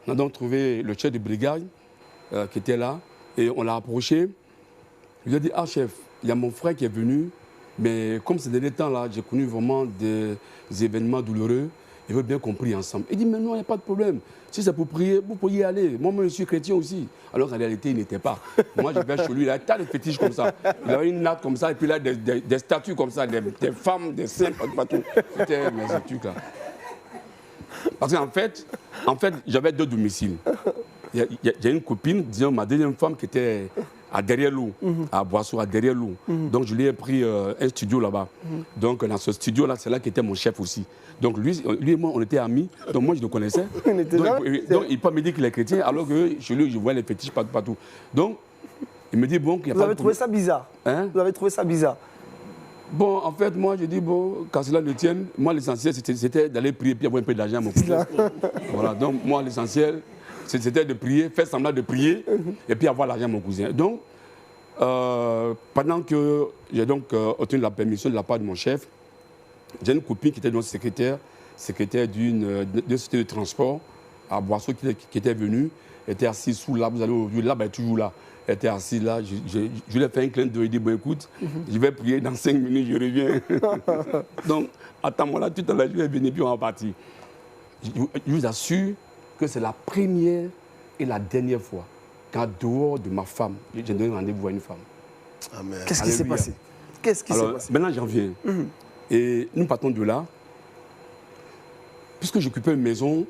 On a donc trouvé le chef de brigade qui était là. Et on l'a approché. Je lui ai dit, ah, chef, il y a mon frère qui est venu. Mais comme ces derniers temps-là, j'ai connu vraiment des événements douloureux, il veut bien qu'on prie ensemble. Il dit, mais non, il n'y a pas de problème. Si c'est pour prier, vous pourriez y aller. Moi, je suis chrétien aussi. Alors qu'en réalité, il n'était pas. Moi, je vais chez lui, il a un tas de fétiches comme ça. Il avait une natte comme ça, et puis là, des statues comme ça, des femmes, des saints, partout. C'était mes trucs là. Parce qu'en fait, j'avais 2 domiciles. J'ai une copine, disons, ma deuxième femme qui était à derrière l'eau, à Boisseau, à derrière l'eau. Donc, je lui ai pris un studio là-bas. Donc, dans ce studio-là, c'est là qu'était mon chef aussi. Donc, lui et moi, on était amis. Donc, moi, je le connaissais. Donc il peut me dire qu'il est chrétien, alors que chez lui, je vois les fétiches partout. Donc, il me dit, bon, qu'il n'y a Vous pas avez de trouvé ça bizarre? Hein? Vous avez trouvé ça bizarre? Bon, en fait, moi, je dis, bon, quand cela le tienne, moi, l'essentiel, c'était d'aller prier puis avoir un peu d'argent à mon cousin. Voilà, donc, moi, l'essentiel, c'était de prier, faire semblant de prier, et puis avoir l'argent à mon cousin. Donc, pendant que j'ai donc obtenu la permission de la part de mon chef, j'ai une copine qui était donc secrétaire d'une société de transport à Boisseau qui était venue, elle était assise sous l'arbre, vous allez aujourd'hui, l'arbre est toujours là. Elle était assise là, je lui ai fait un clin d'œil, il dit, bon écoute, je vais prier dans 5 minutes, je reviens. Donc, attends-moi là, tout à l'heure, je vais venir, puis on va partir. Je vous assure que c'est la première et la dernière fois qu'en dehors de ma femme, j'ai donné rendez-vous à une femme. Amen. Qu'est-ce qui s'est passé? Qu'est-ce qui s'est passé? Maintenant, j'en viens. Et nous partons de là, puisque j'occupais une maison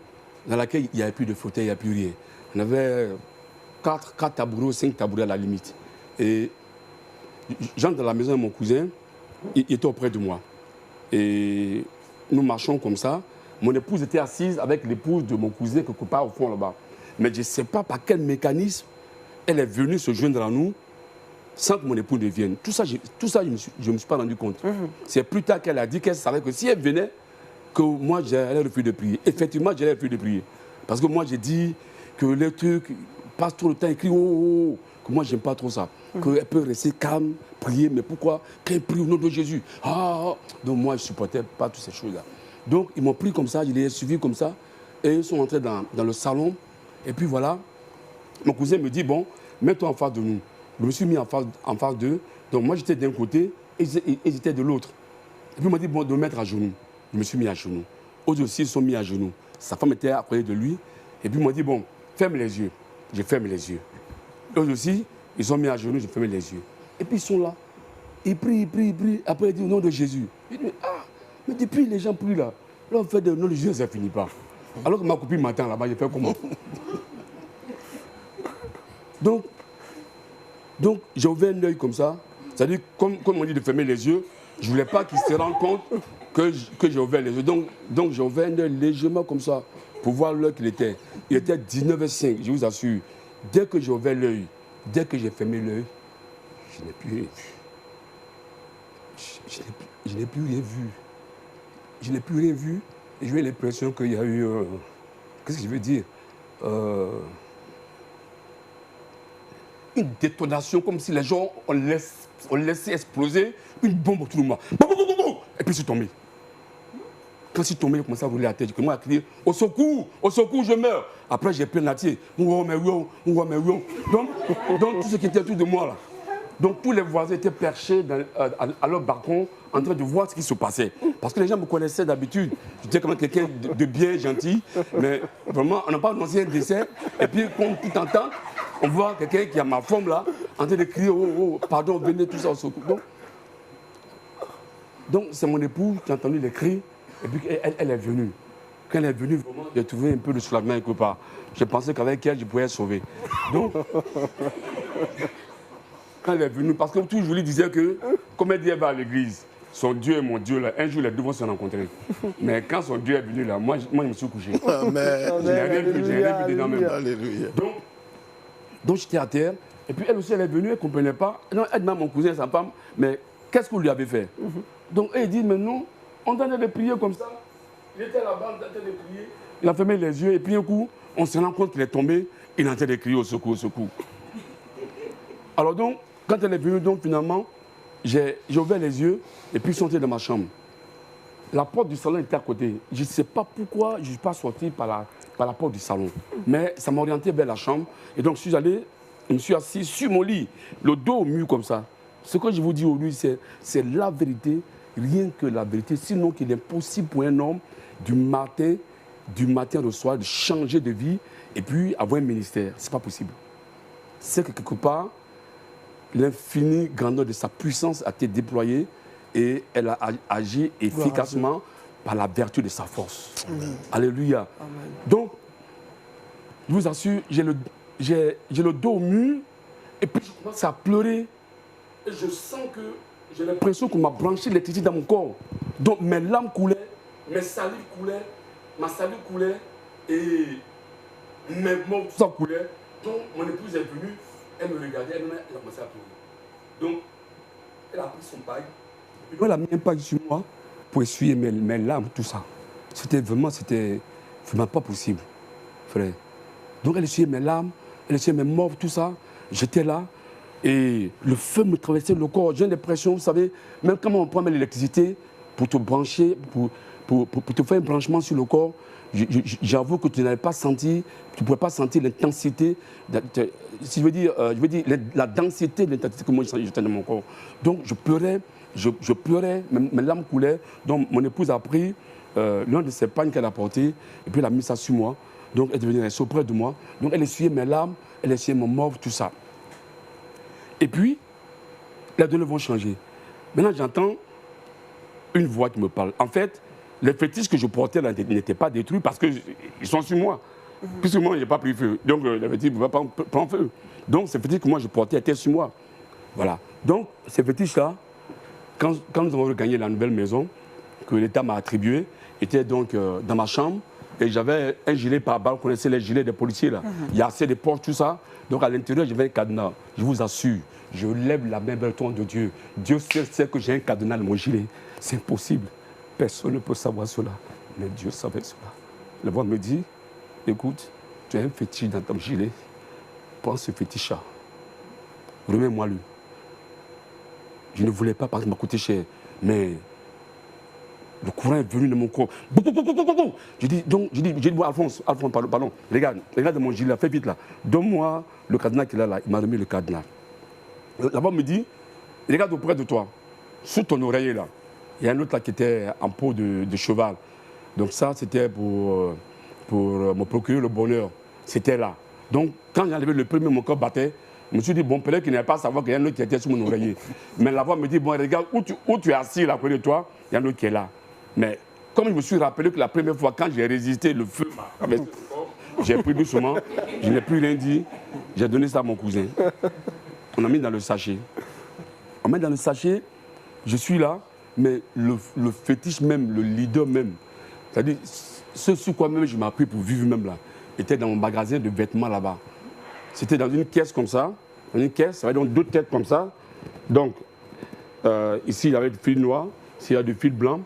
dans laquelle il n'y avait plus de fauteuil, il n'y avait plus rien. On avait 4 tabourets ou 5 tabourets à la limite. Et j'entre dans la maison de mon cousin, il était auprès de moi. Et nous marchons comme ça. Mon épouse était assise avec l'épouse de mon cousin quelque part au fond là-bas. Mais je ne sais pas par quel mécanisme elle est venue se joindre à nous sans que mon épouse ne vienne. Tout ça, je ne me suis pas rendu compte. C'est plus tard qu'elle a dit qu'elle savait que si elle venait, que moi, j'allais refuser de prier. Effectivement, j'allais refuser de prier. Parce que moi, j'ai dit que les trucs passent trop le temps, écrit oh, que moi, je n'aime pas trop ça. Qu'elle peut rester calme, prier, mais pourquoi? Qu'elle prie au nom de Jésus. Donc moi, je ne supportais pas toutes ces choses-là. Donc, ils m'ont pris comme ça, je les ai suivis comme ça, et ils sont entrés dans le salon. Et puis voilà, mon cousin me dit, bon, mets-toi en face de nous. Je me suis mis en face d'eux. Donc moi, j'étais d'un côté et ils étaient de l'autre. Et puis il m'a dit, bon, de me mettre à genoux. Je me suis mis à genoux. Eux aussi, ils sont mis à genoux. Sa femme était à côté de lui. Et puis il m'a dit, bon, ferme les yeux. Je ferme les yeux. Eux aussi, ils sont mis à genoux, je ferme les yeux. Et puis ils sont là. Ils prient. Après, ils disent au nom de Jésus. Je dis, mais depuis, les gens prient là. Là, on fait au nom de Jésus, ça ne finit pas. Alors que ma copine m'attend là-bas, je fais comment? Donc j'ai ouvert un œil comme ça. C'est-à-dire, comme on dit de fermer les yeux, je ne voulais pas qu'ils se rendent compte que j'ai ouvert les yeux. Donc j'ai ouvert un œil légèrement comme ça pour voir l'heure qu'il était. Il était 19h05, je vous assure. Dès que j'ai ouvert l'œil, dès que j'ai fermé l'œil, je n'ai plus rien vu. Je n'ai plus rien vu. Je n'ai plus rien vu. Et j'ai eu l'impression qu'il y a eu... qu'est-ce que je veux dire une détonation, comme si les gens ont laissé exploser une bombe autour de moi. Et puis je suis tombé. Quand je suis tombé, j'ai commencé à rouler la tête. J'ai commencé à crier au secours, je meurs. Après, j'ai pris un natier. Donc, tout ce qui était autour de moi, là. Donc, tous les voisins étaient perchés à leur balcon en train de voir ce qui se passait. Parce que les gens me connaissaient d'habitude. J'étais quand même quelqu'un de bien gentil. Mais vraiment, on n'a pas annoncé un décès. Et puis, comme tout entend, on voit quelqu'un qui a ma forme là, en train de crier oh, pardon, venez, tout ça au secours. Donc, c'est mon épouse qui a entendu les cris. Et puis, elle est venue. Quand elle est venue, vraiment, j'ai trouvé un peu de soulagement quelque part. Je pensais qu'avec elle, je pouvais être sauvé. Donc, quand elle est venue, parce que toujours je lui disais que, comme elle dit, elle va à l'église, son Dieu est mon Dieu, là, un jour les deux vont se rencontrer. Mais quand son Dieu est venu là, moi je me suis couché. Amen. Je n'ai rien vu dedans même. Alléluia. Donc j'étais à terre, et puis elle aussi elle est venue, elle ne comprenait pas. Non, elle demande à mon cousin et sa femme, mais qu'est-ce que vous lui avez fait? Donc elle dit, mais non, on tenait de prier comme ça. Il était là-bas, on tenait de prier. Il a fermé les yeux, et puis un coup, on se rend compte qu'il est tombé, il est en train de crier au secours, au secours. Alors donc, quand elle est venue, donc finalement, j'ai ouvert les yeux et puis je suis entré dans ma chambre. La porte du salon était à côté. Je ne sais pas pourquoi je ne suis pas sorti par la porte du salon. Mais ça m'a orienté vers la chambre. Et donc je suis allé, je me suis assis sur mon lit, le dos au mur comme ça. Ce que je vous dis aujourd'hui, c'est la vérité, rien que la vérité. Sinon qu'il est possible pour un homme du matin au soir de changer de vie et puis avoir un ministère. Ce n'est pas possible. C'est que quelque part, l'infinie grandeur de sa puissance a été déployée et elle a agi efficacement par la vertu de sa force. Amen. Alléluia. Amen. Donc, je vous assure, j'ai le dos au mur et puis je commence à pleurer et je sens que j'ai l'impression qu'on m'a branché l'électricité dans mon corps. Donc mes larmes coulaient, mes salives coulaient, ma salive coulait et mes mots, tout ça coulait. Donc mon épouse est venue. Elle me regardait, elle a commencé à pleurer. Donc, elle a pris son bague. Elle a mis un bague sur moi pour essuyer mes larmes, tout ça. C'était vraiment pas possible, frère. Donc, elle essuyait mes larmes, elle essuyait mes morts, tout ça. J'étais là et le feu me traversait le corps. J'ai l'impression, vous savez, même quand on prend l'électricité pour te brancher, pour te faire un branchement sur le corps, j'avoue que tu n'avais pas senti, tu ne pouvais pas sentir l'intensité, si je veux dire la densité de l'intensité que moi j'étais dans mon corps. Donc je pleurais, mes larmes coulaient. Donc mon épouse a pris l'un de ses pagnes qu'elle a porté et puis elle a mis ça sur moi. Donc elle est devenue restée auprès de moi. Donc elle essuyait mes larmes, elle essuyait mon mort, tout ça. Et puis, les données vont changer. Maintenant j'entends une voix qui me parle. En fait, les fétiches que je portais n'étaient pas détruits parce qu'ils sont sur moi. Puisque moi, je n'ai pas pris feu. Donc, les fétiches ne pouvaient pas prendre feu. Donc, ces fétiches que moi, je portais étaient sur moi. Voilà. Donc, ces fétiches-là, quand nous avons regagné la nouvelle maison que l'État m'a attribuée, étaient donc dans ma chambre. Et j'avais un gilet pare-balles, vous connaissez les gilets des policiers, là. Il y a assez de portes, tout ça. Donc, à l'intérieur, j'avais un cadenas. Je vous assure, je lève la main vers le trône de Dieu. Dieu sait que j'ai un cadenas dans mon gilet. C'est impossible. Personne ne peut savoir cela, mais Dieu savait cela. La voix me dit, écoute, tu as un fétiche dans ton gilet, prends ce fétiche-là, remets-moi-le. Je ne voulais pas parce que ça m'a coûté cher, mais le courant est venu dans mon corps. Je dis, bon, Alphonse, pardon, regarde mon gilet, fais vite là, donne-moi le cadenas qu'il a là. Il m'a remis le cadenas. La voix me dit, regarde auprès de toi, sous ton oreiller là. Il y a un autre là qui était en peau de cheval. Donc ça, c'était pour me procurer le bonheur. C'était là. Donc quand j'ai enlevé le premier, mon corps battait. Je me suis dit, bon, peut-être qu'il n'avait pas à savoir qu'il y a un autre qui était sur mon oreiller. Mais la voix me dit, bon, regarde, où tu es assis là, à côté de toi, il y a un autre qui est là. Mais comme je me suis rappelé que la première fois, quand j'ai résisté, le feu m'a traversé le corps, j'ai pris doucement, je n'ai plus rien dit, j'ai donné ça à mon cousin. On a mis dans le sachet. On met dans le sachet, je suis là. Mais le fétiche même, le leader même, c'est-à-dire ce sur quoi même je m'ai appris pour vivre même là, était dans mon magasin de vêtements là-bas. C'était dans une caisse comme ça, dans une caisse, ça va donc 2 têtes comme ça. Donc, ici il y avait du fil noir, ici il y a du fil blanc.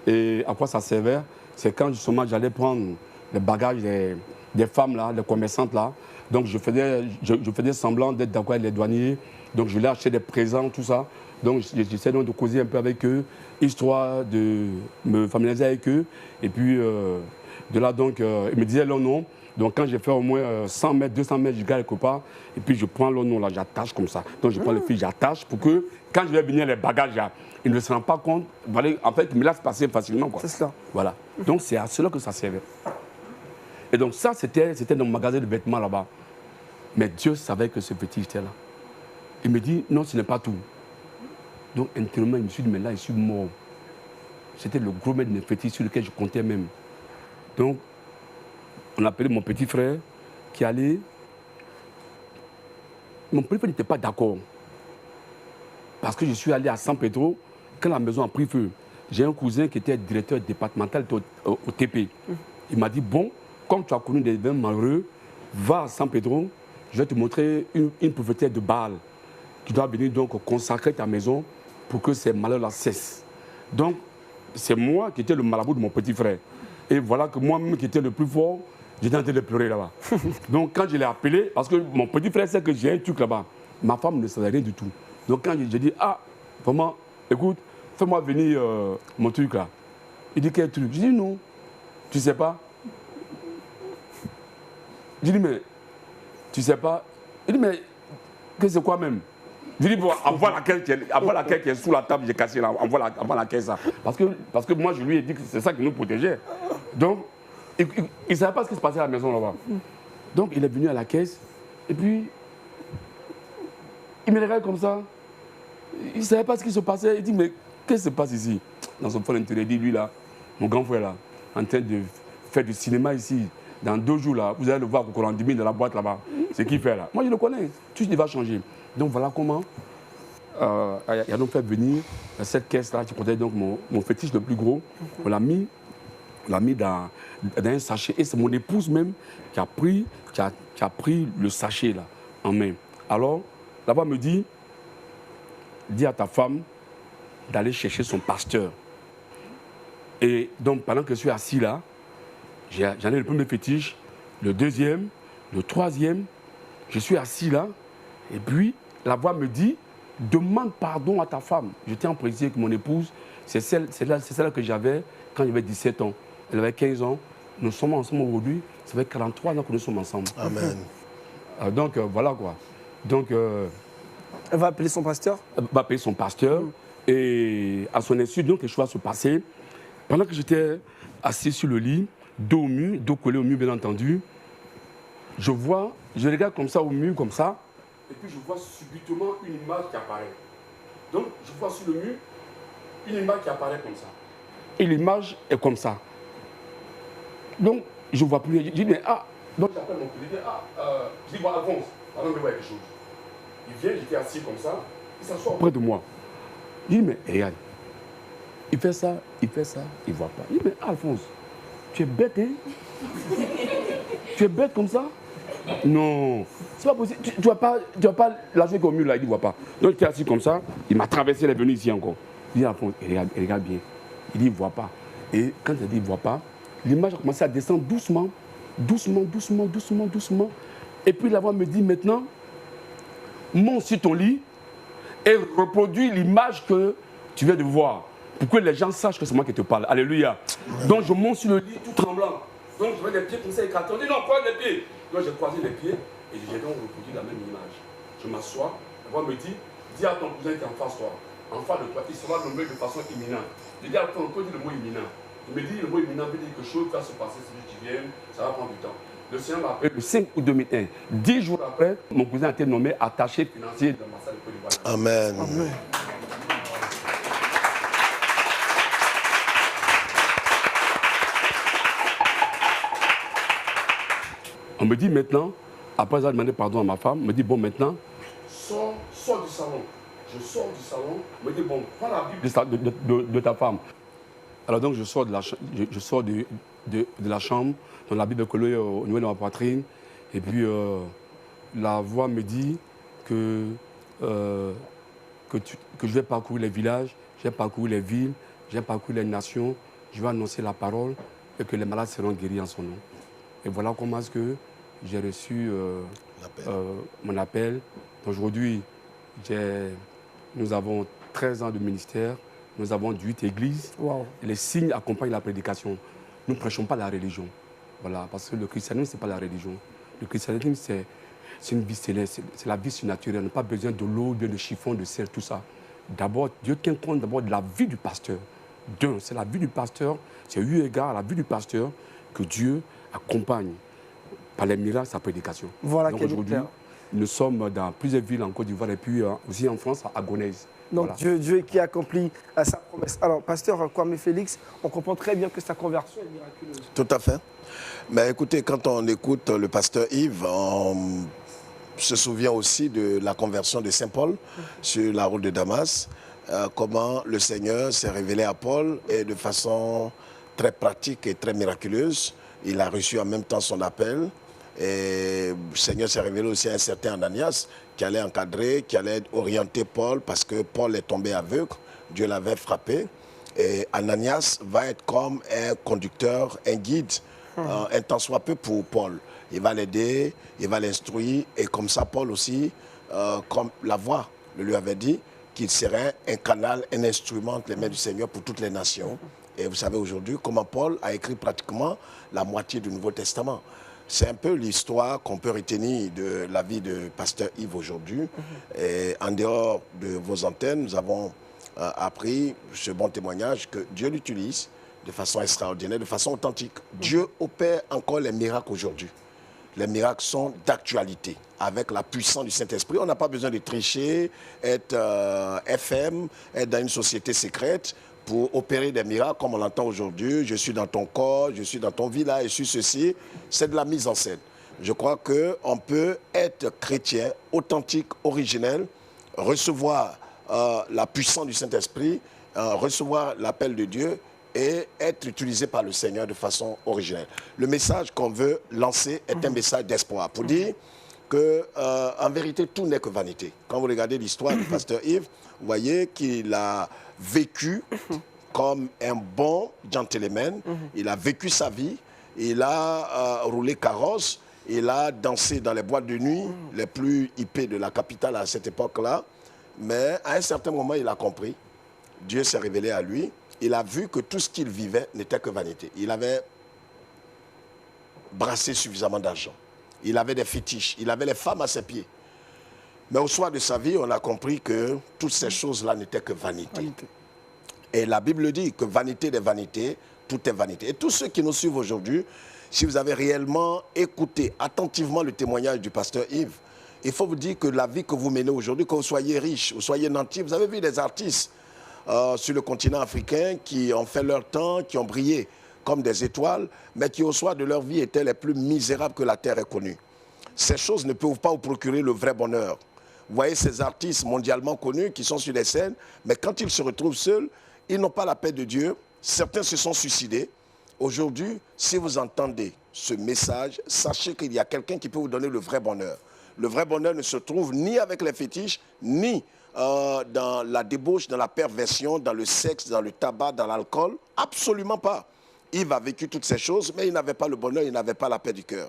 Et à quoi ça servait? C'est quand justement j'allais prendre les bagages des femmes là, des commerçantes là. Donc je faisais semblant d'être d'accord avec les douaniers. Donc je leur achetais des présents, tout ça. Donc j'essaie donc de causer un peu avec eux, histoire de me familiariser avec eux. Et puis de là donc, ils me disaient leur nom. Donc quand j'ai fait au moins 100 mètres, 200 mètres, je gagne quelque part. Et puis je prends leur nom là, j'attache comme ça. Donc je prends le fil, j'attache pour que quand je vais venir les bagages là, ils ne se rendent pas compte. En fait, ils me laissent passer facilement. C'est cela. Voilà. Donc c'est à cela que ça servait. Et donc ça, c'était dans mon magasin de vêtements là-bas. Mais Dieu savait que ce petit était là. Il me dit, non, ce n'est pas tout. Donc intérieurement, je me suis dit, mais là, je suis mort. C'était le gros maître de fétiche sur lequel je comptais même. Donc, on a appelé mon petit frère qui allait. Mon petit frère n'était pas d'accord. Parce que je suis allé à San Pedro, quand la maison a pris feu. J'ai un cousin qui était directeur départemental au TP. Il m'a dit, bon, comme tu as connu des événements malheureux, va à San Pedro, je vais te montrer une prophétesse de Baal qui doit venir donc consacrer ta maison pour que ces malheurs-là cessent. Donc, c'est moi qui étais le marabout de mon petit frère. Et voilà que moi-même qui étais le plus fort, j'étais en train de pleurer là-bas. Donc, quand je l'ai appelé, parce que mon petit frère sait que j'ai un truc là-bas, ma femme ne savait rien du tout. Donc, quand j'ai dit, ah, vraiment, écoute, fais-moi venir mon truc là. Il dit, quel truc? Je dis, non, tu sais pas. Je dis, mais tu sais pas. Il dit, mais que c'est quoi même? Je dis, bon, envoie laquelle qui est sous la table, j'ai cassé là, envoie laquelle ça. Parce que moi, je lui ai dit que c'est ça qui nous protégeait. Donc, il ne savait pas ce qui se passait à la maison là-bas. Donc, il est venu à la caisse, et puis, il me regarde comme ça. Il ne savait pas ce qui se passait. Il dit, mais qu'est-ce qui se passe ici? Dans son fond intérieur, il dit, lui là, mon grand frère là, en train de faire du cinéma ici. Dans 2 jours là, vous allez le voir au courant 10 000 dans la boîte là-bas. C'est qui fait là? Moi, je le connais. Tout ce qui va changer. Donc, voilà comment il a donc fait venir cette caisse-là qui contenait donc mon fétiche le plus gros. On l'a mis dans un sachet. Et c'est mon épouse même qui a pris le sachet là en main. Alors, là-bas, me dit, dis à ta femme d'aller chercher son pasteur. Et donc, pendant que je suis assis là, j'en ai le premier fétiche, le deuxième, le troisième. Je suis assis là, et puis la voix me dit, demande pardon à ta femme. Je tiens à préciser que mon épouse, c'est celle que j'avais quand j'avais 17 ans. Elle avait 15 ans. Nous sommes ensemble aujourd'hui. Ça fait 43 ans que nous sommes ensemble. Amen. Donc voilà quoi. Donc, elle va appeler son pasteur? Elle va appeler son pasteur. Et à son insu, donc les choses se passaient. Pendant que j'étais assis sur le lit, dos au mur, dos collé au mur bien entendu, je regarde comme ça au mur, comme ça, et puis je vois subitement une image qui apparaît. Donc je vois sur le mur une image qui apparaît comme ça. Et l'image est comme ça. Donc je ne vois plus. Je dis, mais donc j'appelle mon collègue, je dis, bon, Alphonse, avant de voir quelque chose. Il vient, j'étais assis comme ça, il s'assoit auprès de moi. Je dis, mais regarde, il fait ça, il ne voit pas. Je dis, mais Alphonse, tu es bête, hein? Tu es bête comme ça? Non, c'est pas possible. Tu ne vas pas lâcher au mur là, il ne voit pas. Donc il était assis comme ça, il m'a traversé, il est venu ici encore. Il dit, Alphonse, il regarde bien. Il dit, il ne voit pas. Et quand il dit, il ne voit pas, l'image a commencé à descendre doucement, doucement, doucement, doucement, doucement. Et puis la voix me dit, maintenant, monte sur ton lit et reproduis l'image que tu viens de voir. Pour que les gens sachent que c'est moi qui te parle. Alléluia. Donc je monte sur le lit tout tremblant. Donc je mets les pieds comme ça écartés. On dit non, croise les pieds. Donc j'ai croisé les pieds et j'ai donc reproduit la même image. Je m'assois, la voix me dit, dis à ton cousin qui est en face de toi. En face de toi, il sera nommé de façon imminente. Je dis à ton cousin, dis le mot imminent. Il me dit le mot imminent veut dire que quelque chose va se passer si tu viens, ça va prendre du temps. Le Seigneur m'a appelé le 5 août 2001. 10 jours après, mon cousin a été nommé attaché financier de l'ambassade de Côte d'Ivoire. Amen. Amen. On me dit maintenant, après avoir demandé pardon à ma femme, on me dit bon maintenant, sors du salon. je sors du salon, on me dit, bon, prends la Bible de ta femme. Alors donc je sors de la chambre, dans la Bible collée au niveau de ma poitrine, et puis la voix me dit que je vais parcourir les villages, je vais parcourir les villes, je vais parcourir les nations, je vais annoncer la parole et que les malades seront guéris en son nom. Et voilà comment est-ce que j'ai reçu mon appel. Aujourd'hui, nous avons 13 ans de ministère, nous avons 8 églises. Wow. Les signes accompagnent la prédication. Nous ne prêchons pas la religion. Voilà, parce que le christianisme, ce n'est pas la religion. Le christianisme, c'est une vie céleste, c'est la vie surnaturelle. On n'a pas besoin de l'eau, bien de chiffon, de sel, tout ça. D'abord, Dieu tient compte d'abord de la vie du pasteur. C'est la vie du pasteur, c'est eu égard à la vie du pasteur que Dieu accompagne par les miracles sa prédication. Voilà. Donc aujourd'hui, nous sommes dans plusieurs villes en Côte d'Ivoire et puis aussi en France, à Gonesse. Donc Voilà. Dieu qui accomplit sa promesse. Alors, pasteur Kwame Félix, on comprend très bien que sa conversion est miraculeuse. Tout à fait. Mais écoutez, quand on écoute le pasteur Yves, on se souvient aussi de la conversion de Saint Paul sur la route de Damas, comment le Seigneur s'est révélé à Paul et de façon très pratique et très miraculeuse. Il a reçu en même temps son appel. Et le Seigneur s'est révélé aussi à un certain Ananias qui allait encadrer, qui allait orienter Paul parce que Paul est tombé aveugle, Dieu l'avait frappé. Et Ananias va être comme un conducteur, un guide, un tant soit peu pour Paul. Il va l'aider, il va l'instruire et comme ça Paul aussi, comme la voix le lui avait dit, qu'il serait un canal, un instrument entre les mains du Seigneur pour toutes les nations. Et vous savez aujourd'hui comment Paul a écrit pratiquement la moitié du Nouveau Testament. C'est un peu l'histoire qu'on peut retenir de la vie de pasteur Yves aujourd'hui. Et en dehors de vos antennes, nous avons appris ce bon témoignage que Dieu l'utilise de façon extraordinaire, de façon authentique. Dieu opère encore les miracles aujourd'hui. Les miracles sont d'actualité, avec la puissance du Saint-Esprit. On n'a pas besoin de tricher, être FM, être dans une société secrète pour opérer des miracles comme on l'entend aujourd'hui. Je suis dans ton corps, je suis dans ton village, je suis ceci. C'est de la mise en scène. Je crois qu'on peut être chrétien, authentique, originel, recevoir la puissance du Saint-Esprit, recevoir l'appel de Dieu et être utilisé par le Seigneur de façon originelle. Le message qu'on veut lancer est un message d'espoir pour dire qu'en vérité, tout n'est que vanité. Quand vous regardez l'histoire du pasteur Yves, vous voyez qu'il a vécu comme un bon gentleman. Il a vécu sa vie, il a roulé carrosse, il a dansé dans les boîtes de nuit les plus hippées de la capitale à cette époque-là. Mais à un certain moment, il a compris. Dieu s'est révélé à lui. Il a vu que tout ce qu'il vivait n'était que vanité. Il avait brassé suffisamment d'argent. Il avait des fétiches. Il avait les femmes à ses pieds. Mais au soir de sa vie, on a compris que toutes ces choses-là n'étaient que vanité. Et la Bible dit que vanité des vanités, tout est vanité. Et tous ceux qui nous suivent aujourd'hui, si vous avez réellement écouté attentivement le témoignage du pasteur Yves, il faut vous dire que la vie que vous menez aujourd'hui, que vous soyez riche, vous soyez nanti, vous avez vu des artistes sur le continent africain qui ont fait leur temps, qui ont brillé comme des étoiles, mais qui au soir de leur vie étaient les plus misérables que la terre ait connus. Ces choses ne peuvent pas vous procurer le vrai bonheur. Vous voyez ces artistes mondialement connus qui sont sur les scènes, mais quand ils se retrouvent seuls, ils n'ont pas la paix de Dieu. Certains se sont suicidés. Aujourd'hui, si vous entendez ce message, sachez qu'il y a quelqu'un qui peut vous donner le vrai bonheur. Le vrai bonheur ne se trouve ni avec les fétiches, ni dans la débauche, dans la perversion, dans le sexe, dans le tabac, dans l'alcool. Absolument pas. Yves a vécu toutes ces choses, mais il n'avait pas le bonheur, il n'avait pas la paix du cœur.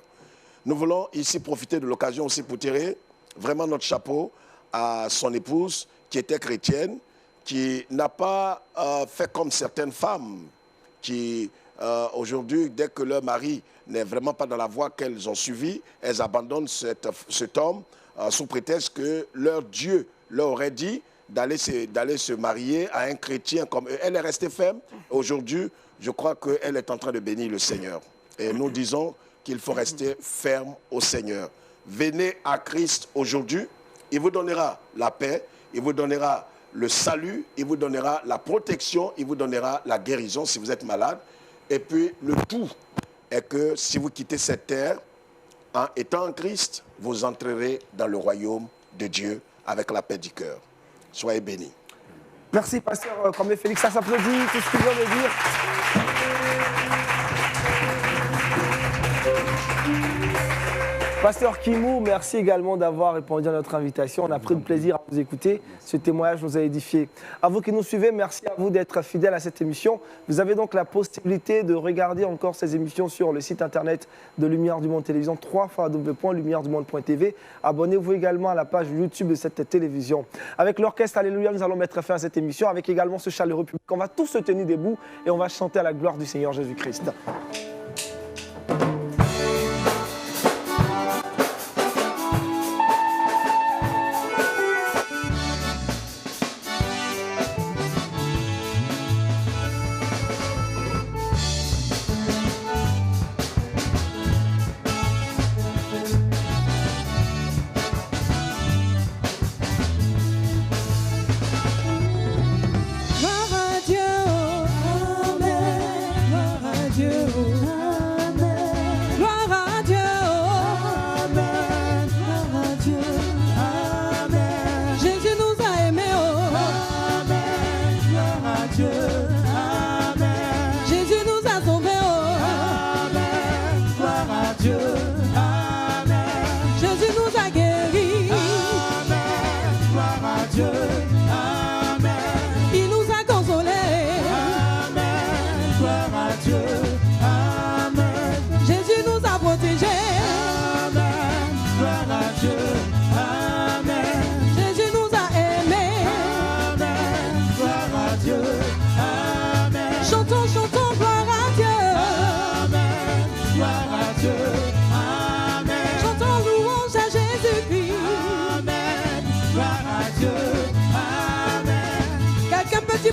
Nous voulons ici profiter de l'occasion aussi pour tirer vraiment notre chapeau à son épouse qui était chrétienne, qui n'a pas fait comme certaines femmes qui, aujourd'hui, dès que leur mari n'est vraiment pas dans la voie qu'elles ont suivie, elles abandonnent cet homme sous prétexte que leur Dieu leur aurait dit d'aller se marier à un chrétien comme eux. Elle est restée ferme. Aujourd'hui, je crois qu'elle est en train de bénir le Seigneur. Et nous disons qu'il faut rester ferme au Seigneur. Venez à Christ aujourd'hui, il vous donnera la paix, il vous donnera le salut, il vous donnera la protection, il vous donnera la guérison si vous êtes malade. Et puis le tout est que si vous quittez cette terre, en étant en Christ, vous entrerez dans le royaume de Dieu avec la paix du cœur. Soyez bénis. Merci, pasteur Kwame Félix. Ça s'applaudit, tout ce qu'il vient de dire. Pasteur Kimou, merci également d'avoir répondu à notre invitation. On a pris du plaisir à vous écouter. Ce témoignage nous a édifiés. À vous qui nous suivez, merci à vous d'être fidèles à cette émission. Vous avez donc la possibilité de regarder encore ces émissions sur le site internet de Lumière du Monde Télévision, www.lumieredumonde.tv. Abonnez-vous également à la page YouTube de cette télévision. Avec l'orchestre Alléluia, nous allons mettre fin à cette émission. Avec également ce chaleureux public, on va tous se tenir debout et on va chanter à la gloire du Seigneur Jésus-Christ.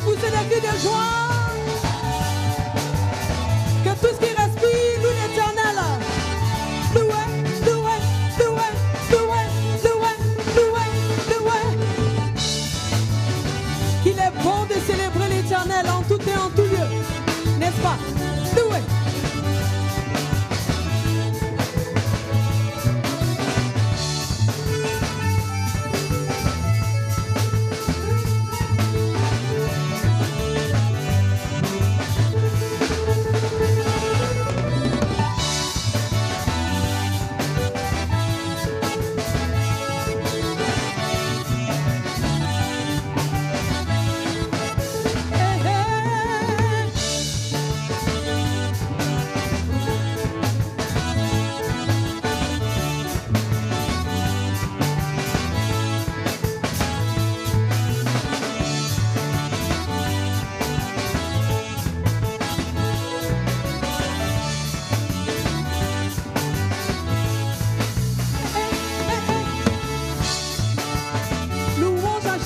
Pousser des cris de joie. Que tout ce qui respire loue l'Éternel. Loué, loué, loué, loué, loué, loué, loué. Qu'il est bon de célébrer l'Éternel en tout et en tout lieu. N'est-ce pas? Loué.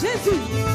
Jésus.